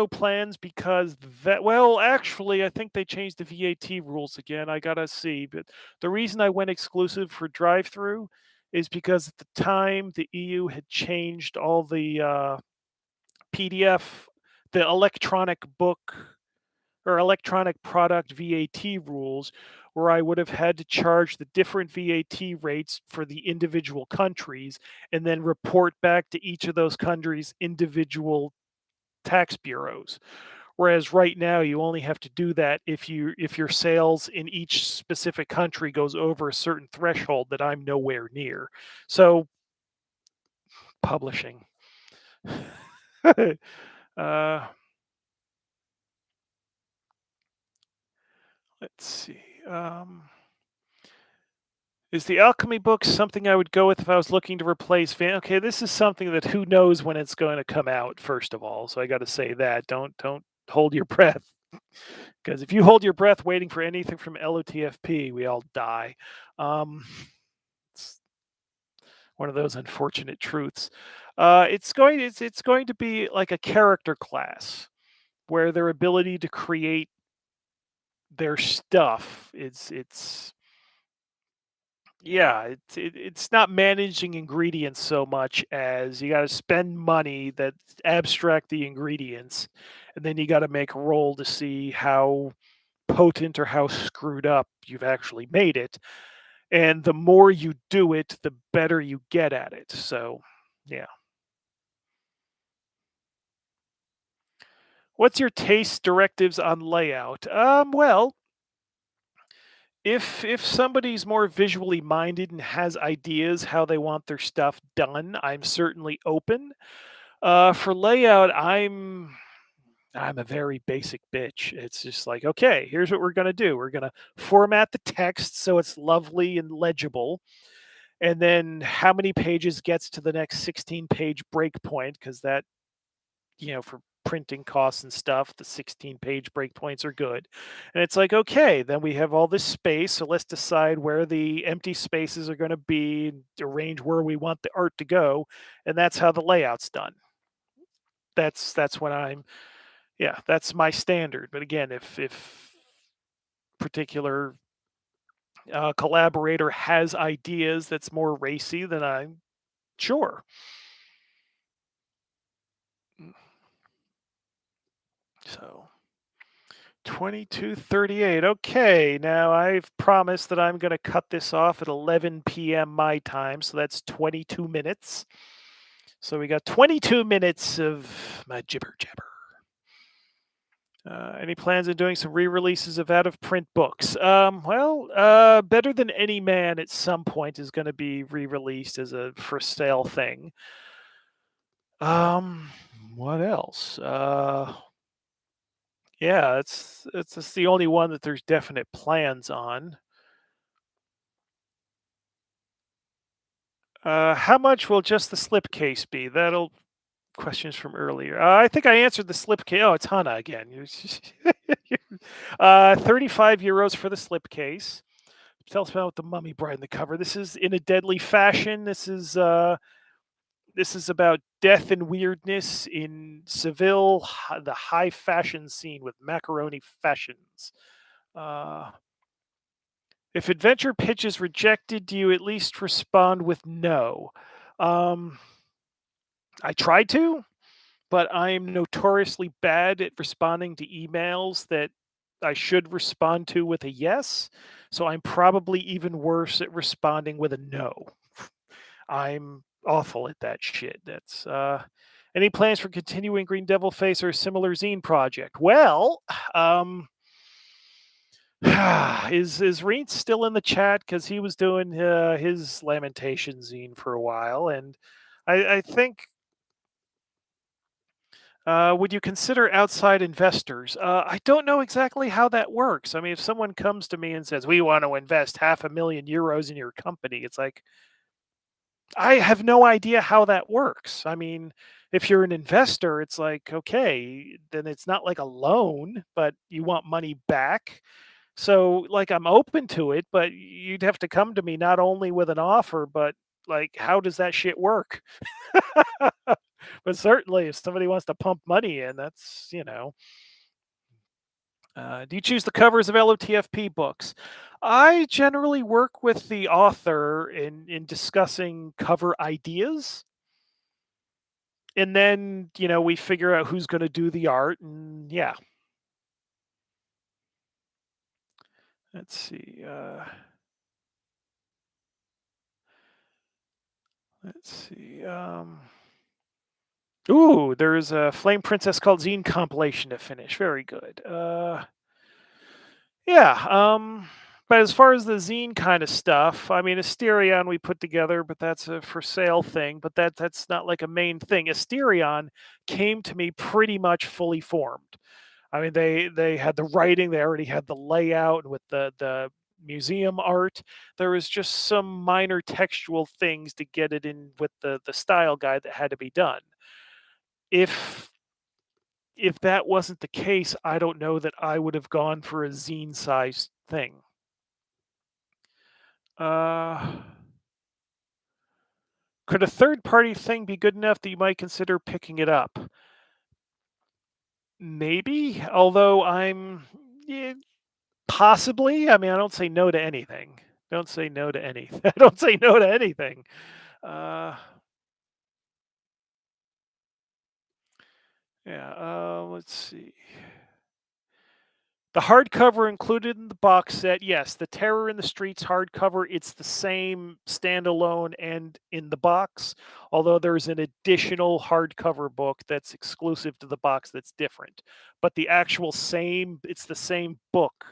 plans because well, actually, I think they changed the VAT rules again. I gotta see, but the reason I went exclusive for drive-through is because at the time the EU had changed all the PDF, the electronic book or electronic product VAT rules, where I would have had to charge the different VAT rates for the individual countries and then report back to each of those countries' individual tax bureaus. Whereas right now you only have to do that if your sales in each specific country goes over a certain threshold that I'm nowhere near. So publishing. uh, let's see. Is the alchemy book something I would go with if I was looking to replace Van? Okay, this is something that who knows when it's going to come out. First of all, so I got to say that don't hold your breath, because if you hold your breath waiting for anything from LOTFP, we all die. It's one of those unfortunate truths. It's going to be like a character class where their ability to create their stuff it's yeah, it's not managing ingredients so much as you got to spend money that abstract the ingredients, and then you got to make a roll to see how potent or how screwed up you've actually made it. And the more you do it, the better you get at it. So, yeah. What's your taste directives on layout? Well, if somebody's more visually minded and has ideas how they want their stuff done, I'm certainly open. For layout, I'm a very basic bitch. It's just like, okay, here's what we're gonna do. We're gonna format the text so it's lovely and legible, and then how many pages gets to the next 16-page breakpoint, because that, for printing costs and stuff, the 16-page breakpoints are good. And it's like, okay, then we have all this space, so let's decide where the empty spaces are going to be, and arrange where we want the art to go, and that's how the layout's done. That's when I'm yeah, that's my standard. But again, if particular collaborator has ideas that's more racy, then I'm sure. So 22:38. Okay, now I've promised that I'm going to cut this off at 11 p.m. my time, so that's 22 minutes. So we got 22 minutes of my jibber jabber. Any plans on doing some re-releases of out-of-print books? Well, Better Than Any Man at some point is going to be re-released as a for sale thing. Um, what else? Yeah, it's the only one that there's definite plans on. How much will just the slipcase be? That'll questions from earlier. I think I answered the slipcase. Oh, it's Hannah again. 35 euros for the slipcase. Tell us about the Mummy Bride in the cover. This is In a Deadly Fashion. This is about death and weirdness in Seville, the high fashion scene with macaroni fashions. Uh, if adventure pitch is rejected, do you at least respond with no? Um, I try to, but I'm notoriously bad at responding to emails that I should respond to with a yes. So I'm probably even worse at responding with a no. I'm awful at that shit. That's any plans for continuing Green Devil Face or a similar zine project? Well, um Is Reed still in the chat? Because he was doing his lamentation zine for a while, and I think. Would you consider outside investors? I don't know exactly how that works. I mean, if someone comes to me and says, "We want to invest €500,000 in your company," it's like, I have no idea how that works. I mean, if you're an investor, it's like, okay, then it's not like a loan, but you want money back. So, like, I'm open to it, but you'd have to come to me not only with an offer, but like, how does that shit work? But certainly, if somebody wants to pump money in, that's. Do you choose the covers of LOTFP books? I generally work with the author in discussing cover ideas, and then we figure out who's going to do the art, and yeah. Let's see. Let's see. Ooh, there's a Flame Princess called Zine compilation to finish. Very good. Yeah. But as far as the zine kind of stuff, I mean, Asterion we put together, but that's a for sale thing. But that's not like a main thing. Asterion came to me pretty much fully formed. I mean, they had the writing, they already had the layout with the museum art. There was just some minor textual things to get it in with the style guide that had to be done. If if that wasn't the case, I don't know that I would have gone for a zine sized thing. Uh, could a third party thing be good enough that you might consider picking it up? Maybe, although yeah, possibly. I mean, I don't say no to anything. Don't say no to anything. I don't say no to anything. Uh, yeah. Let's see. The hardcover included in the box set, yes. The Terror in the Streets hardcover, it's the same standalone and in the box, although there's an additional hardcover book that's exclusive to the box that's different. But the actual same, it's the same book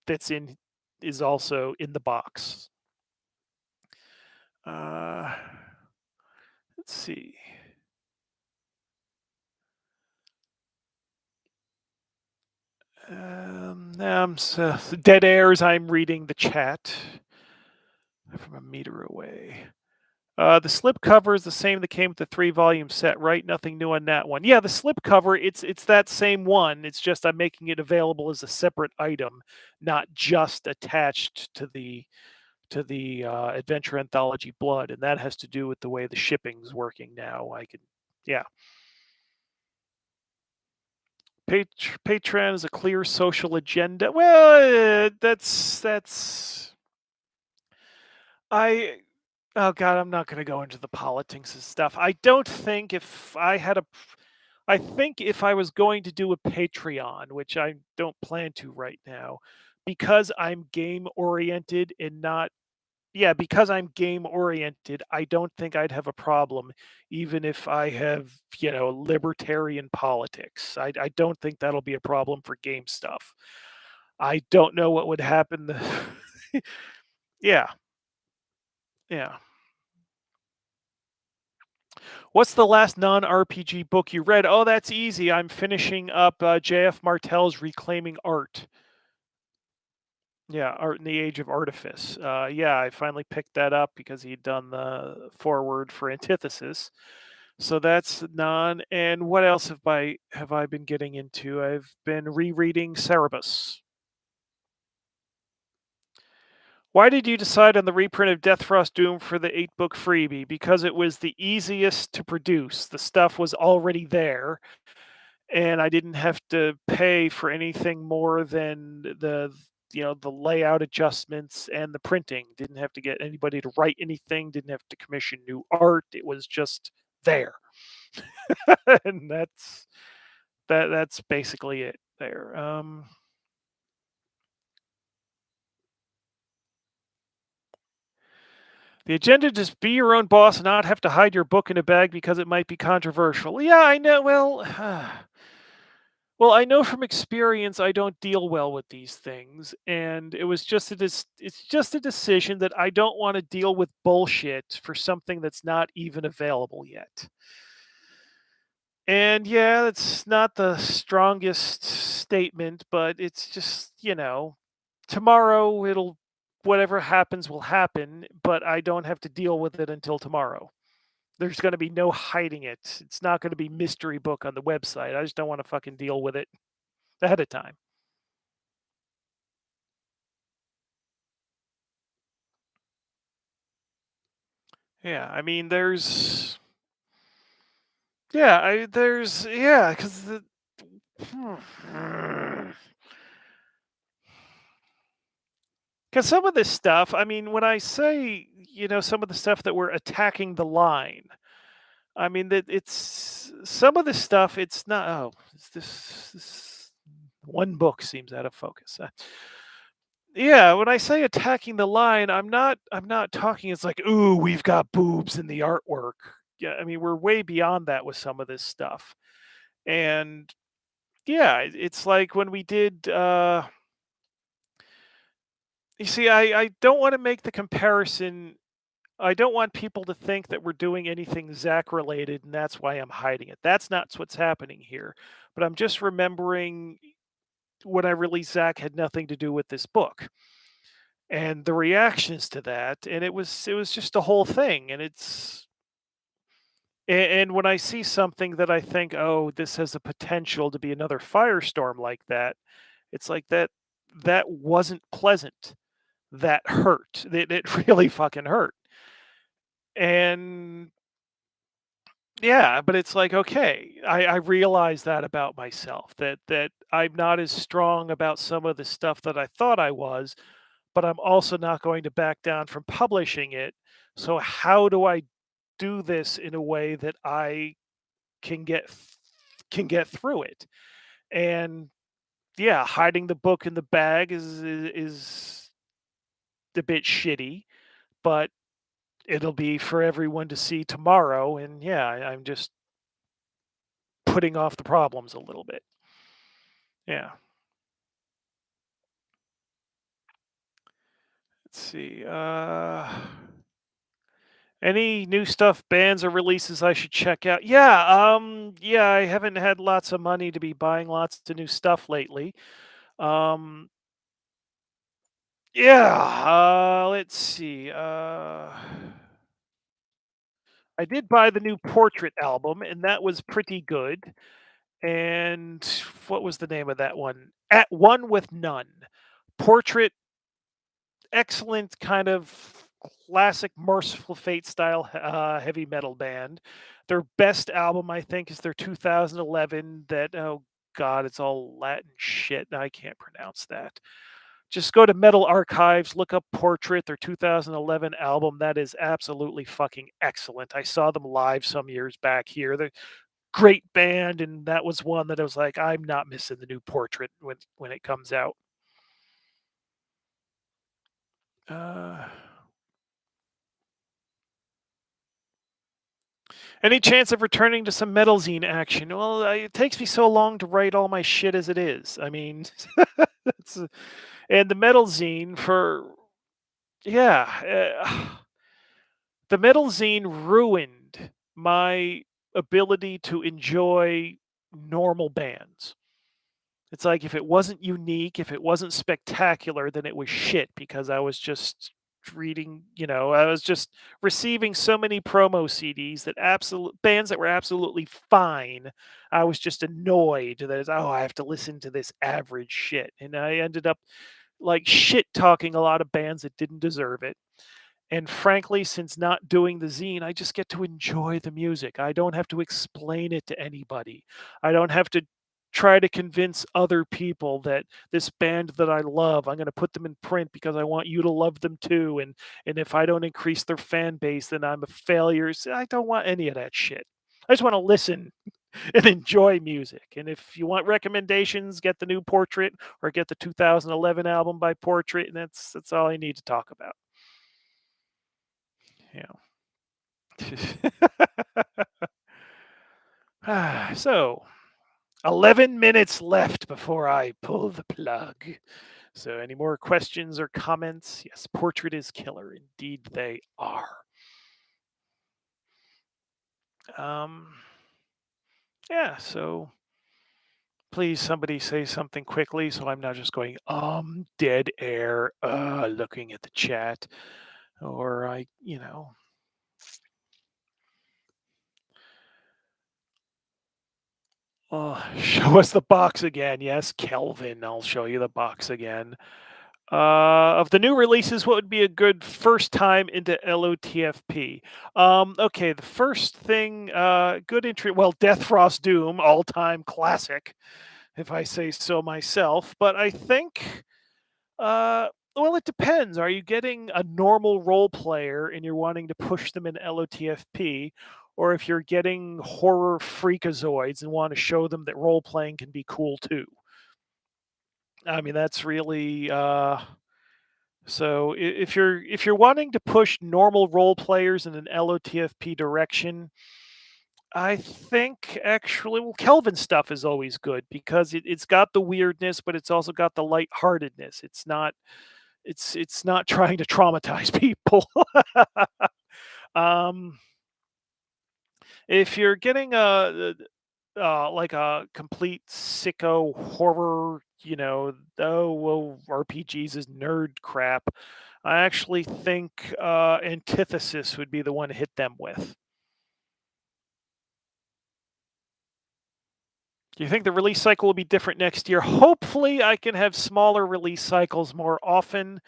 that's in is also in the box. Uh, let's see. Dead airs. I'm reading the chat from a meter away. The slip cover is the same that came with the 3 volume set, right? Nothing new on that one. Yeah, the slip cover, it's that same one. It's just I'm making it available as a separate item, not just attached to the Adventure Anthology Blood, and that has to do with the way the shipping's working now. Yeah. Patreon is a clear social agenda. Well, that's I oh god, I'm not going to go into the politics and stuff. I don't think if I had a I think if I was going to do a Patreon, which I don't plan to right now, because I'm game oriented and not yeah, because I'm game oriented, I don't think I'd have a problem even if I have, libertarian politics. I don't think that'll be a problem for game stuff. I don't know what would happen. Yeah, yeah. What's the last non-RPG book you read? Oh, that's easy. I'm finishing up J.F. Martel's Reclaiming Art. Yeah, Art in the Age of Artifice. Yeah, I finally picked that up because he'd done the foreword for Antithesis. So that's non. And what else have I been getting into? I've been rereading Cerebus. Why did you decide on the reprint of Death Frost Doom for the 8 book freebie? Because it was the easiest to produce. The stuff was already there, and I didn't have to pay for anything more than the layout adjustments and the printing. Didn't have to get anybody to write anything, didn't have to commission new art. It was just there. And that's basically it there. The agenda, just be your own boss and not have to hide your book in a bag because it might be controversial. Yeah, I know. Well, Well, I know from experience I don't deal well with these things, and it was just it's just a decision that I don't want to deal with bullshit for something that's not even available yet. And yeah, it's not the strongest statement, but it's just, tomorrow it'll whatever happens will happen, but I don't have to deal with it until tomorrow. There's going to be no hiding it. It's not going to be mystery book on the website. I just don't want to fucking deal with it ahead of time. Yeah, I mean, because the because some of this stuff, I mean, when I say, some of the stuff that we're attacking the line, I mean that it's some of the stuff. It's not. Oh, is this one book seems out of focus. Yeah, when I say attacking the line, I'm not talking. It's like, ooh, we've got boobs in the artwork. Yeah, I mean, we're way beyond that with some of this stuff. And yeah, it's like when we did. You see, I don't want to make the comparison. I don't want people to think that we're doing anything Zach related, and that's why I'm hiding it. That's not what's happening here. But I'm just remembering when I released Zach had nothing to do with this book and the reactions to that, and it was just a whole thing. And and when I see something that I think, oh, this has a potential to be another firestorm like that, it's like that wasn't pleasant. That hurt. It really fucking hurt. And yeah, but it's like, okay, I realize that about myself, that I'm not as strong about some of the stuff that I thought I was, but I'm also not going to back down from publishing it. So how do I do this in a way that I can can get through it? And yeah, hiding the book in the bag is a bit shitty, but it'll be for everyone to see tomorrow. And yeah, I'm just putting off the problems a little bit. Yeah. Let's see. Any new stuff, bands or releases I should check out? Yeah, I haven't had lots of money to be buying lots of new stuff lately. Um, yeah, let's see. I did buy the new Portrait album, and that was pretty good. And what was the name of that one? At One with None. Portrait, excellent kind of classic Merciful Fate style heavy metal band. Their best album, I think, is their 2011. That oh god, it's all Latin shit. I can't pronounce that. Just go to Metal Archives, look up Portrait, their 2011 album. That is absolutely fucking excellent. I saw them live some years back here. They're a great band, and that was one that I was like, I'm not missing the new Portrait when it comes out. Uh, Any chance of returning to some metal zine action? Well, it takes me so long to write all my shit as it is. I mean, it's, and the metal zine for yeah, the metal zine ruined my ability to enjoy normal bands. It's like if it wasn't unique, if it wasn't spectacular, then it was shit because I was just I was just receiving so many promo CDs that absolute bands that were absolutely fine. I was just annoyed that oh, I have to listen to this average shit. And I ended up like shit talking a lot of bands that didn't deserve it. And frankly, since not doing the zine, I just get to enjoy the music. I don't have to explain it to anybody. I don't have to try to convince other people that this band that I love, I'm going to put them in print because I want you to love them too. And if I don't increase their fan base, then I'm a failure. I don't want any of that shit. I just want to listen and enjoy music. And if you want recommendations, get the new Portrait or get the 2011 album by Portrait, and that's all I need to talk about. Yeah. So, 11 minutes left before I pull the plug. So, any more questions or comments? Yes, portrait is killer. Indeed, they are. Um, yeah, so please, somebody say something quickly so I'm not just going, dead air, looking at the chat. Or show us the box again. Yes, Kelvin, I'll show you the box again. Of the new releases, what would be a good first time into LOTFP? Okay, the first thing, good entry. Well, Death Frost Doom, all-time classic, if I say so myself. But I think, uh, well, it depends. Are you getting a normal role player and you're wanting to push them in LOTFP? Or if you're getting horror freakazoids and want to show them that role playing can be cool too. I mean, that's really so if you're wanting to push normal role players in an LOTFP direction, I think actually, well, Kelvin stuff is always good because it's got the weirdness, but it's also got the lightheartedness. It's not trying to traumatize people. um, if you're getting like a complete sicko horror, oh well, RPGs is nerd crap. I actually think Antithesis would be the one to hit them with. Do you think the release cycle will be different next year? Hopefully, I can have smaller release cycles more often.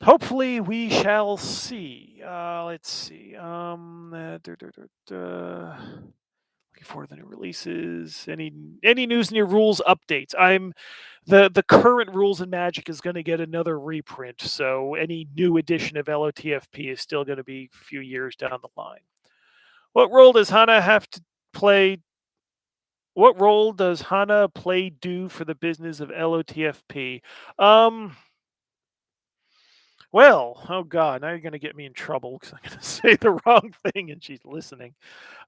Hopefully, we shall see. Let's see. Looking forward to the new releases. Any news, new rules updates? The current rules in Magic is going to get another reprint, so any new edition of LOTFP is still going to be a few years down the line. What role does Hana have to play? What role does Hana play do for the business of LOTFP? Um, well, oh god, now you're going to get me in trouble because I'm going to say the wrong thing and she's listening.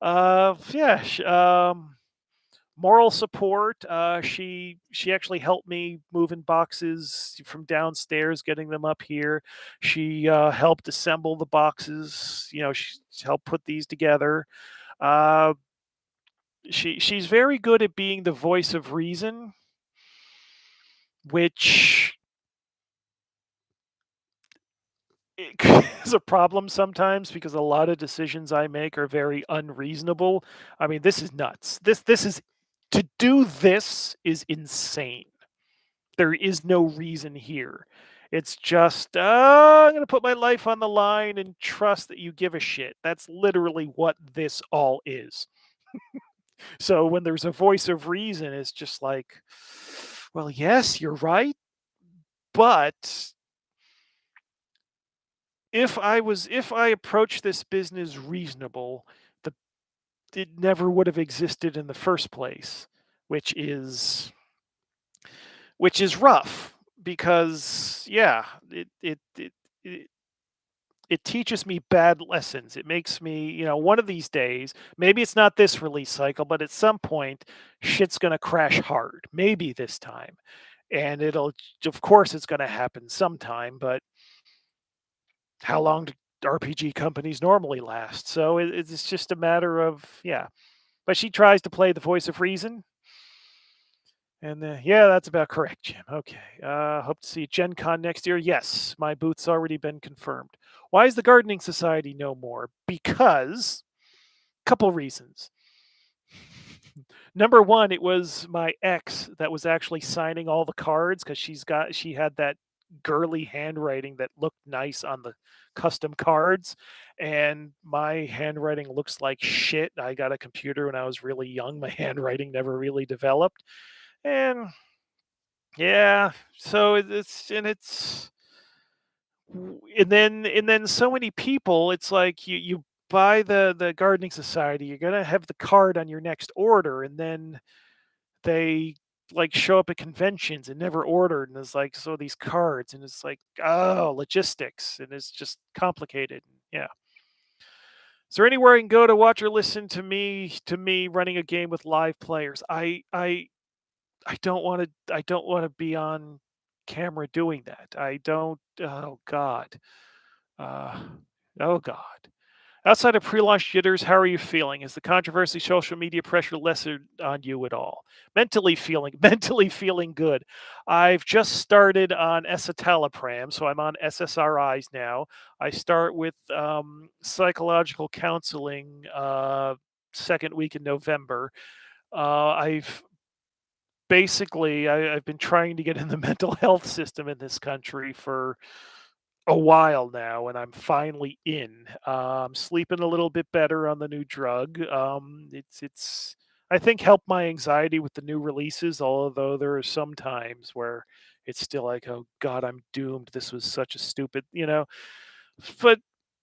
Yeah, moral support. She actually helped me moving boxes from downstairs, getting them up here. She helped assemble the boxes. She helped put these together. Uh, she's very good at being the voice of reason, which is a problem sometimes because a lot of decisions I make are very unreasonable. I mean, this is nuts. This is to do this is insane. There is no reason here. It's just, I'm going to put my life on the line and trust that you give a shit. That's literally what this all is. So when there's a voice of reason, it's just like, well, yes, you're right, but if I approach this business reasonable, the it never would have existed in the first place, which is which is rough because yeah, it it teaches me bad lessons. It makes me, one of these days, maybe it's not this release cycle, but at some point, shit's going to crash hard. Maybe this time. And of course, it's going to happen sometime, but how long do RPG companies normally last? So it's just a matter of, yeah. But she tries to play the voice of reason. And yeah, that's about correct, Jim. Okay. Hope to see you at Gen Con next year. Yes, my booth's already been confirmed. Why is the Gardening Society no more? Because, couple reasons. Number one, it was my ex that was actually signing all the cards because she had that girly handwriting that looked nice on the custom cards, and my handwriting looks like shit. I got a computer when I was really young. My handwriting never really developed, and yeah, so and then so many people, it's like you buy the gardening society, you're gonna have the card on your next order, and then they like show up at conventions and never ordered, and it's like so these cards, and it's like logistics, and it's just complicated. Yeah. Is there anywhere I can go to watch or listen to me running a game with live players? I don't want to. I don't want to be on camera doing that. I don't. Oh God. Uh, oh God. Outside of pre-launch jitters, how are you feeling? Is the controversy, social media pressure lesser on you at all? Mentally feeling good. I've just started on escitalopram, so I'm on SSRIs now. I start with psychological counseling second week in November. I've I've been trying to get in the mental health system in this country for a while now, and I'm finally in. I'm sleeping a little bit better on the new drug. It's I think helped my anxiety with the new releases, although there are some times where it's still like, oh God, I'm doomed. This was such a stupid, But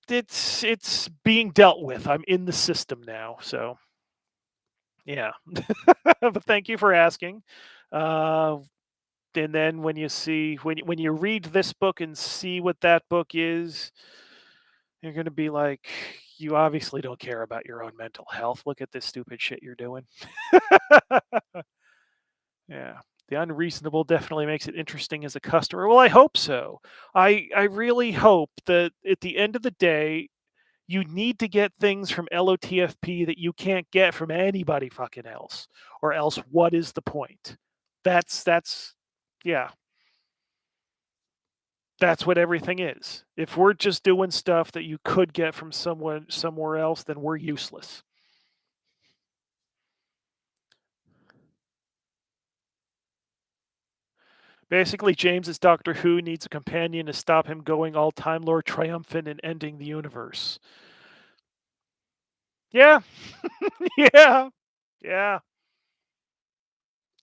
it's being dealt with. I'm in the system now, so yeah. But thank you for asking. Uh, and then when you read this book and see what that book is, you're going to be like, you obviously don't care about your own mental health. Look at this stupid shit you're doing. Yeah. The unreasonable definitely makes it interesting as a customer. Well, I hope so. I really hope that at the end of the day, you need to get things from LOTFP that you can't get from anybody fucking else, or else what is the point? That's yeah, that's what everything is. If we're just doing stuff that you could get from someone somewhere else, then we're useless. Basically, James's Doctor Who needs a companion to stop him going all Time Lord triumphant and ending the universe. Yeah, yeah, yeah,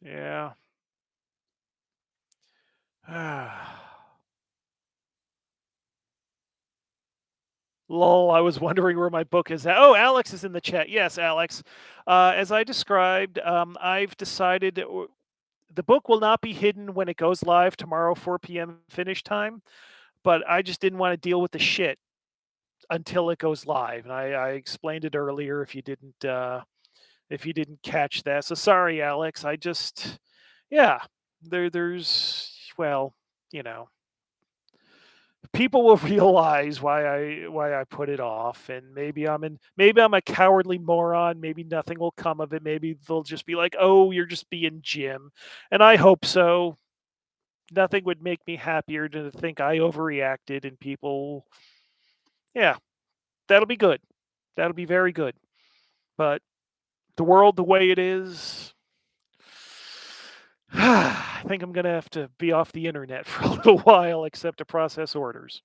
yeah. Lol, I was wondering where my book is at. Oh, Alex is in the chat. Yes, Alex. As I described, I've decided the book will not be hidden when it goes live tomorrow, 4 p.m. finish time, but I just didn't want to deal with the shit until it goes live. And I explained it earlier if you didn't catch that. So sorry, Alex. Yeah, well, you know, people will realize why I put it off, and maybe I'm a cowardly moron. Maybe nothing will come of it. Maybe they'll just be like, "Oh, you're just being Jim," and I hope so. Nothing would make me happier to think I overreacted, and people, yeah, that'll be good. That'll be very good. But the world the way it is, I think I'm gonna have to be off the internet for a little while, except to process orders.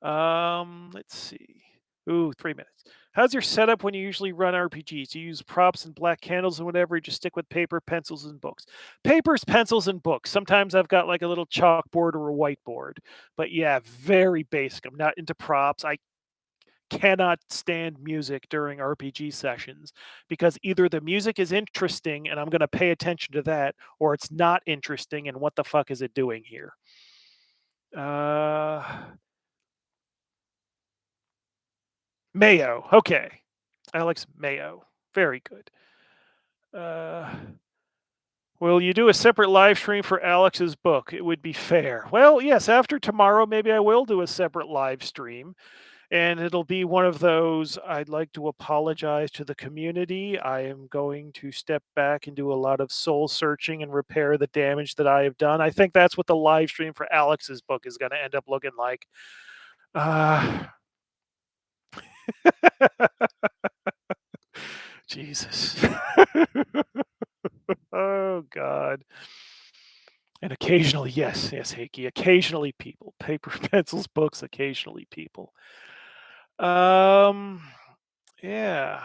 Let's see. Ooh, 3 minutes. How's your setup when you usually run RPGs? Do you use props and black candles and whatever? You just stick with paper, pencils, and books. Papers, pencils, and books. Sometimes I've got like a little chalkboard or a whiteboard. But yeah, very basic. I'm not into props. I cannot stand music during RPG sessions because either the music is interesting and I'm going to pay attention to that, or it's not interesting and what the fuck is it doing here? Uh, Mayo. Okay. Alex Mayo. Very good. Uh, will you do a separate live stream for Alex's book? It would be fair. Well, yes, after tomorrow, maybe I will do a separate live stream. And it'll be one of those, I'd like to apologize to the community. I am going to step back and do a lot of soul searching and repair the damage that I have done. I think that's what the live stream for Alex's book is going to end up looking like. Uh, Jesus. Oh God. And occasionally, yes, Heikki. Occasionally, people, paper, pencils, books. Occasionally, people. Um, yeah.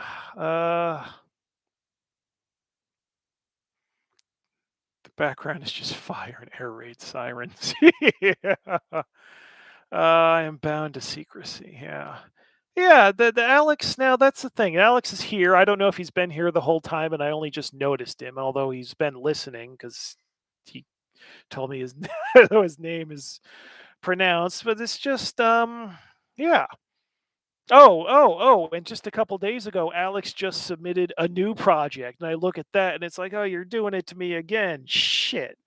The background is just fire and air raid sirens. Yeah. I am bound to secrecy. Yeah. Yeah, the Alex, now that's the thing. Alex is here. I don't know if he's been here the whole time and I only just noticed him, although he's been listening because he told me his his name is pronounced. But it's just yeah. And just a couple days ago, Alex just submitted a new project, and I look at that, and it's like, oh, you're doing it to me again. Shit.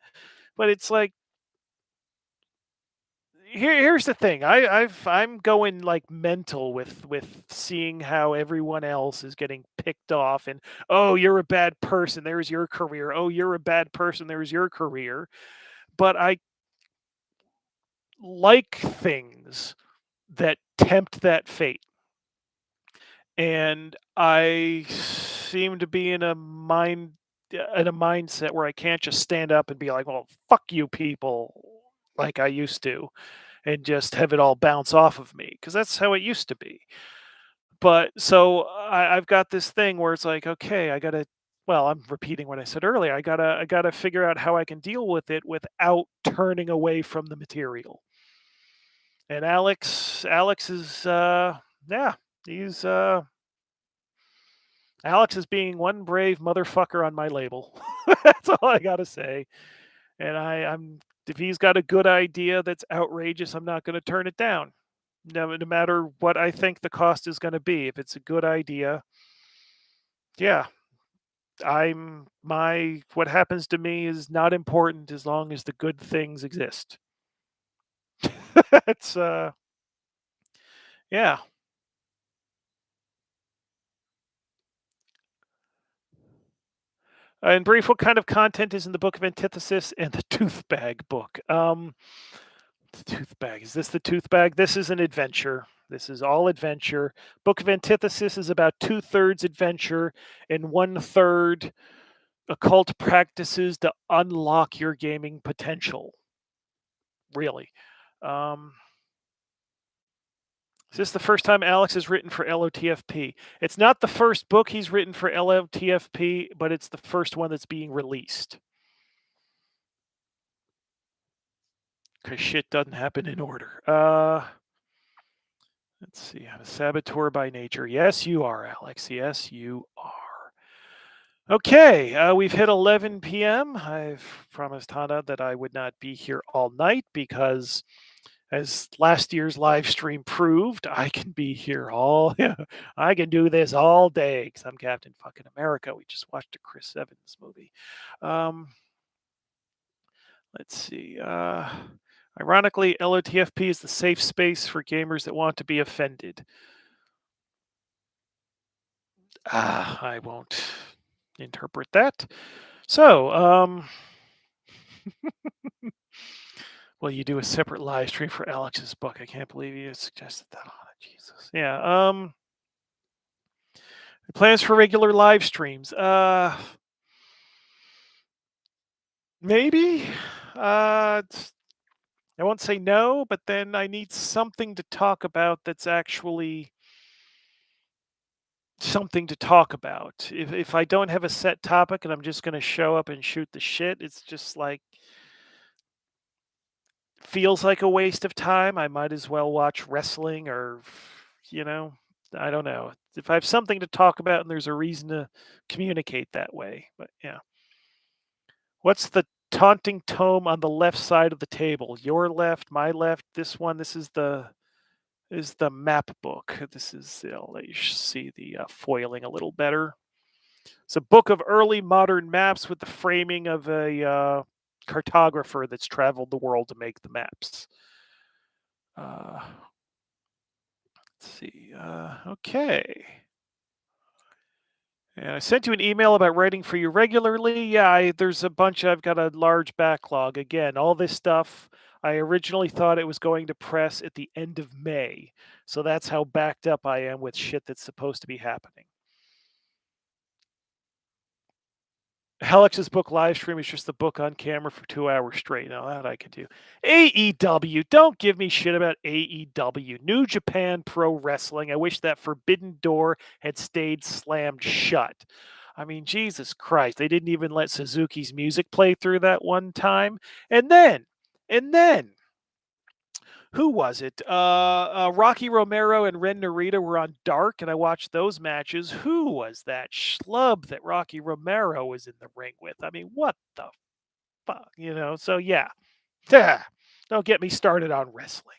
But it's like, here's the thing. I'm going like mental with seeing how everyone else is getting picked off, and oh, you're a bad person. There's your career. Oh, you're a bad person. There's your career. But I like things that tempt that fate. And I seem to be in a mindset where I can't just stand up and be like, "Well, fuck you people," like I used to, and just have it all bounce off of me because that's how it used to be. But so I've got this thing where it's like, okay, I gotta. Well, I'm repeating what I said earlier. I gotta figure out how I can deal with it without turning away from the material. And Alex is, yeah, he's Alex is being one brave motherfucker on my label. That's all I gotta say. And I'm if he's got a good idea that's outrageous, I'm not gonna turn it down. No matter what I think the cost is gonna be. If it's a good idea, yeah. I'm my what happens to me is not important as long as the good things exist. It's yeah. In brief, what kind of content is in the Book of Antithesis and the Tooth Bag book? The tooth bag. Is this the tooth bag? This is an adventure. This is all adventure. Book of Antithesis is about two-thirds adventure and one-third occult practices to unlock your gaming potential. Really. Um, is this the first time Alex has written for LOTFP? It's not the first book he's written for LOTFP, but it's the first one that's being released. Because shit doesn't happen in order. Let's see. I'm a saboteur by nature. Yes, you are, Alex. Yes, you are. Okay, we've hit 11 p.m. I've promised Hannah that I would not be here all night because, as last year's live stream proved, I can be here all. I can do this all day because I'm Captain Fucking America. We just watched a Chris Evans movie. Um, let's see. Ironically, LOTFP is the safe space for gamers that want to be offended. I won't interpret that. So, will you do a separate live stream for Alex's book? I can't believe you suggested that on it. Jesus. Yeah. Plans for regular live streams. Maybe. I won't say no, but then I need something to talk about that's actually something to talk about. If I don't have a set topic and I'm just going to show up and shoot the shit, it's just like feels like a waste of time. I might as well watch wrestling or, you know, I don't know. If I have something to talk about and there's a reason to communicate that way. But yeah. What's the taunting tome on the left side of the table? Your left, my left, this one. This is the map book. This is I'll let you see the foiling a little better. It's a book of early modern maps with the framing of a cartographer that's traveled the world to make the maps. Let's see. Okay. And I sent you an email about writing for you regularly. Yeah, there's a bunch. I've got a large backlog. Again, all this stuff. I originally thought it was going to press at the end of May. So that's how backed up I am with shit that's supposed to be happening. Alex's book live stream is just the book on camera for 2 hours straight. Now that I could do. AEW, don't give me shit about AEW. New Japan Pro Wrestling. I wish that forbidden door had stayed slammed shut. I mean, Jesus Christ, they didn't even let Suzuki's music play through that one time. And then, who was it? Rocky Romero and Ren Narita were on Dark, and I watched those matches. Who was that schlub that Rocky Romero was in the ring with? I mean, what the fuck, So yeah, don't get me started on wrestling.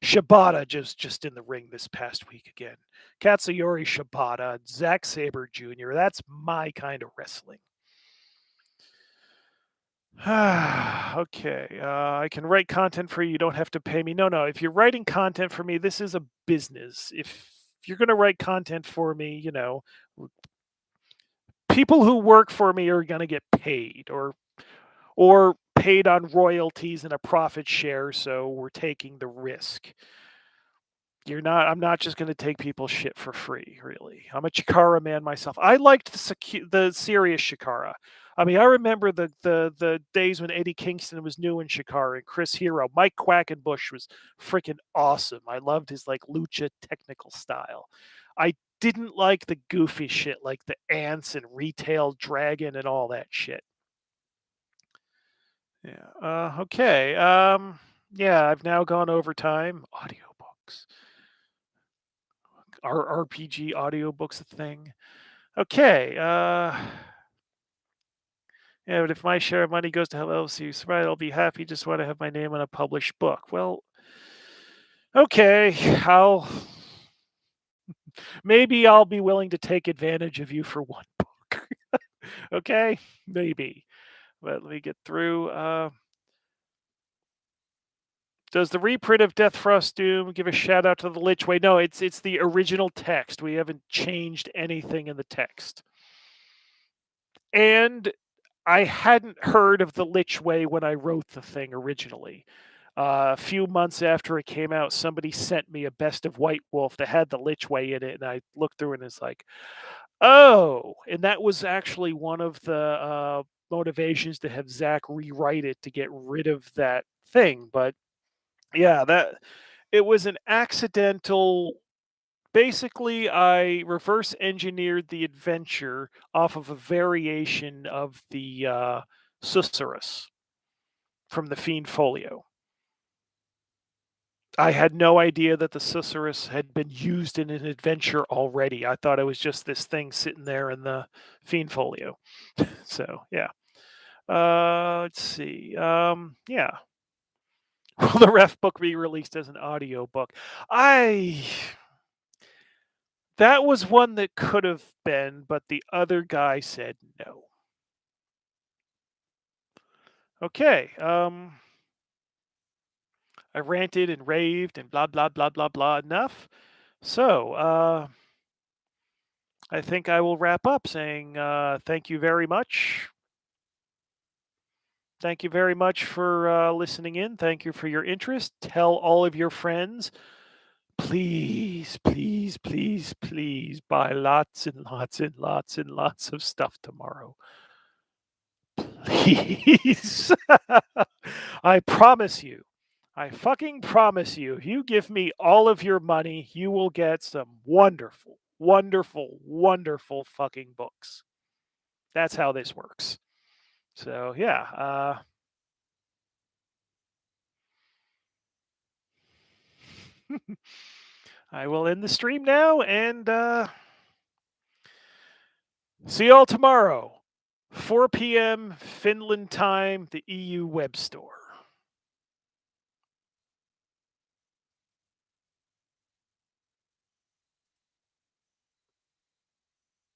Shibata just in the ring this past week again. Katsuyori Shibata, Zack Sabre Jr. That's my kind of wrestling. Okay, I can write content for you. You don't have to pay me. No. If you're writing content for me, this is a business. If you're going to write content for me, people who work for me are going to get paid or paid on royalties and a profit share. So we're taking the risk. I'm not just going to take people's shit for free, really. I'm a Chikara man myself. I liked the serious Chikara. I mean, I remember the days when Eddie Kingston was new in Chikara and Chris Hero. Mike Quackenbush was freaking awesome. I loved his like lucha technical style. I didn't like the goofy shit like the ants and retail dragon and all that shit. Yeah. Okay. Yeah, I've now gone over time. Audiobooks. Are RPG audiobooks a thing? Okay. Yeah, but if my share of money goes to LLC, right, I'll be happy. Just want to have my name on a published book. Well, okay. Maybe I'll be willing to take advantage of you for one book. Okay, maybe. But let me get through. Does the reprint of Death Frost Doom give a shout out to the Lich Way? No, it's the original text. We haven't changed anything in the text. And I hadn't heard of the Lich Way when I wrote the thing originally. A few months after it came out, somebody sent me a Best of White Wolf that had the Lich Way in it, and I looked through it and it's like, oh, and that was actually one of the motivations to have Zach rewrite it to get rid of that thing. But yeah, it was an accidental. Basically, I reverse engineered the adventure off of a variation of the Susurrus from the Fiend Folio. I had no idea that the Susurrus had been used in an adventure already. I thought it was just this thing sitting there in the Fiend Folio. So, yeah. Let's see. Yeah. Will the ref book be released as an audio book? That was one that could have been, but the other guy said no. Okay. I ranted and raved and blah blah blah blah blah enough. So, I think I will wrap up saying thank you very much. Thank you very much for listening in. Thank you for your interest. Tell all of your friends. Please, please, please, please buy lots and lots and lots and lots of stuff tomorrow. Please. I promise you. I fucking promise you, if you give me all of your money, you will get some wonderful, wonderful, wonderful fucking books. That's how this works. So, yeah. I will end the stream now and see y'all tomorrow. 4 p.m. Finland time, the EU web store.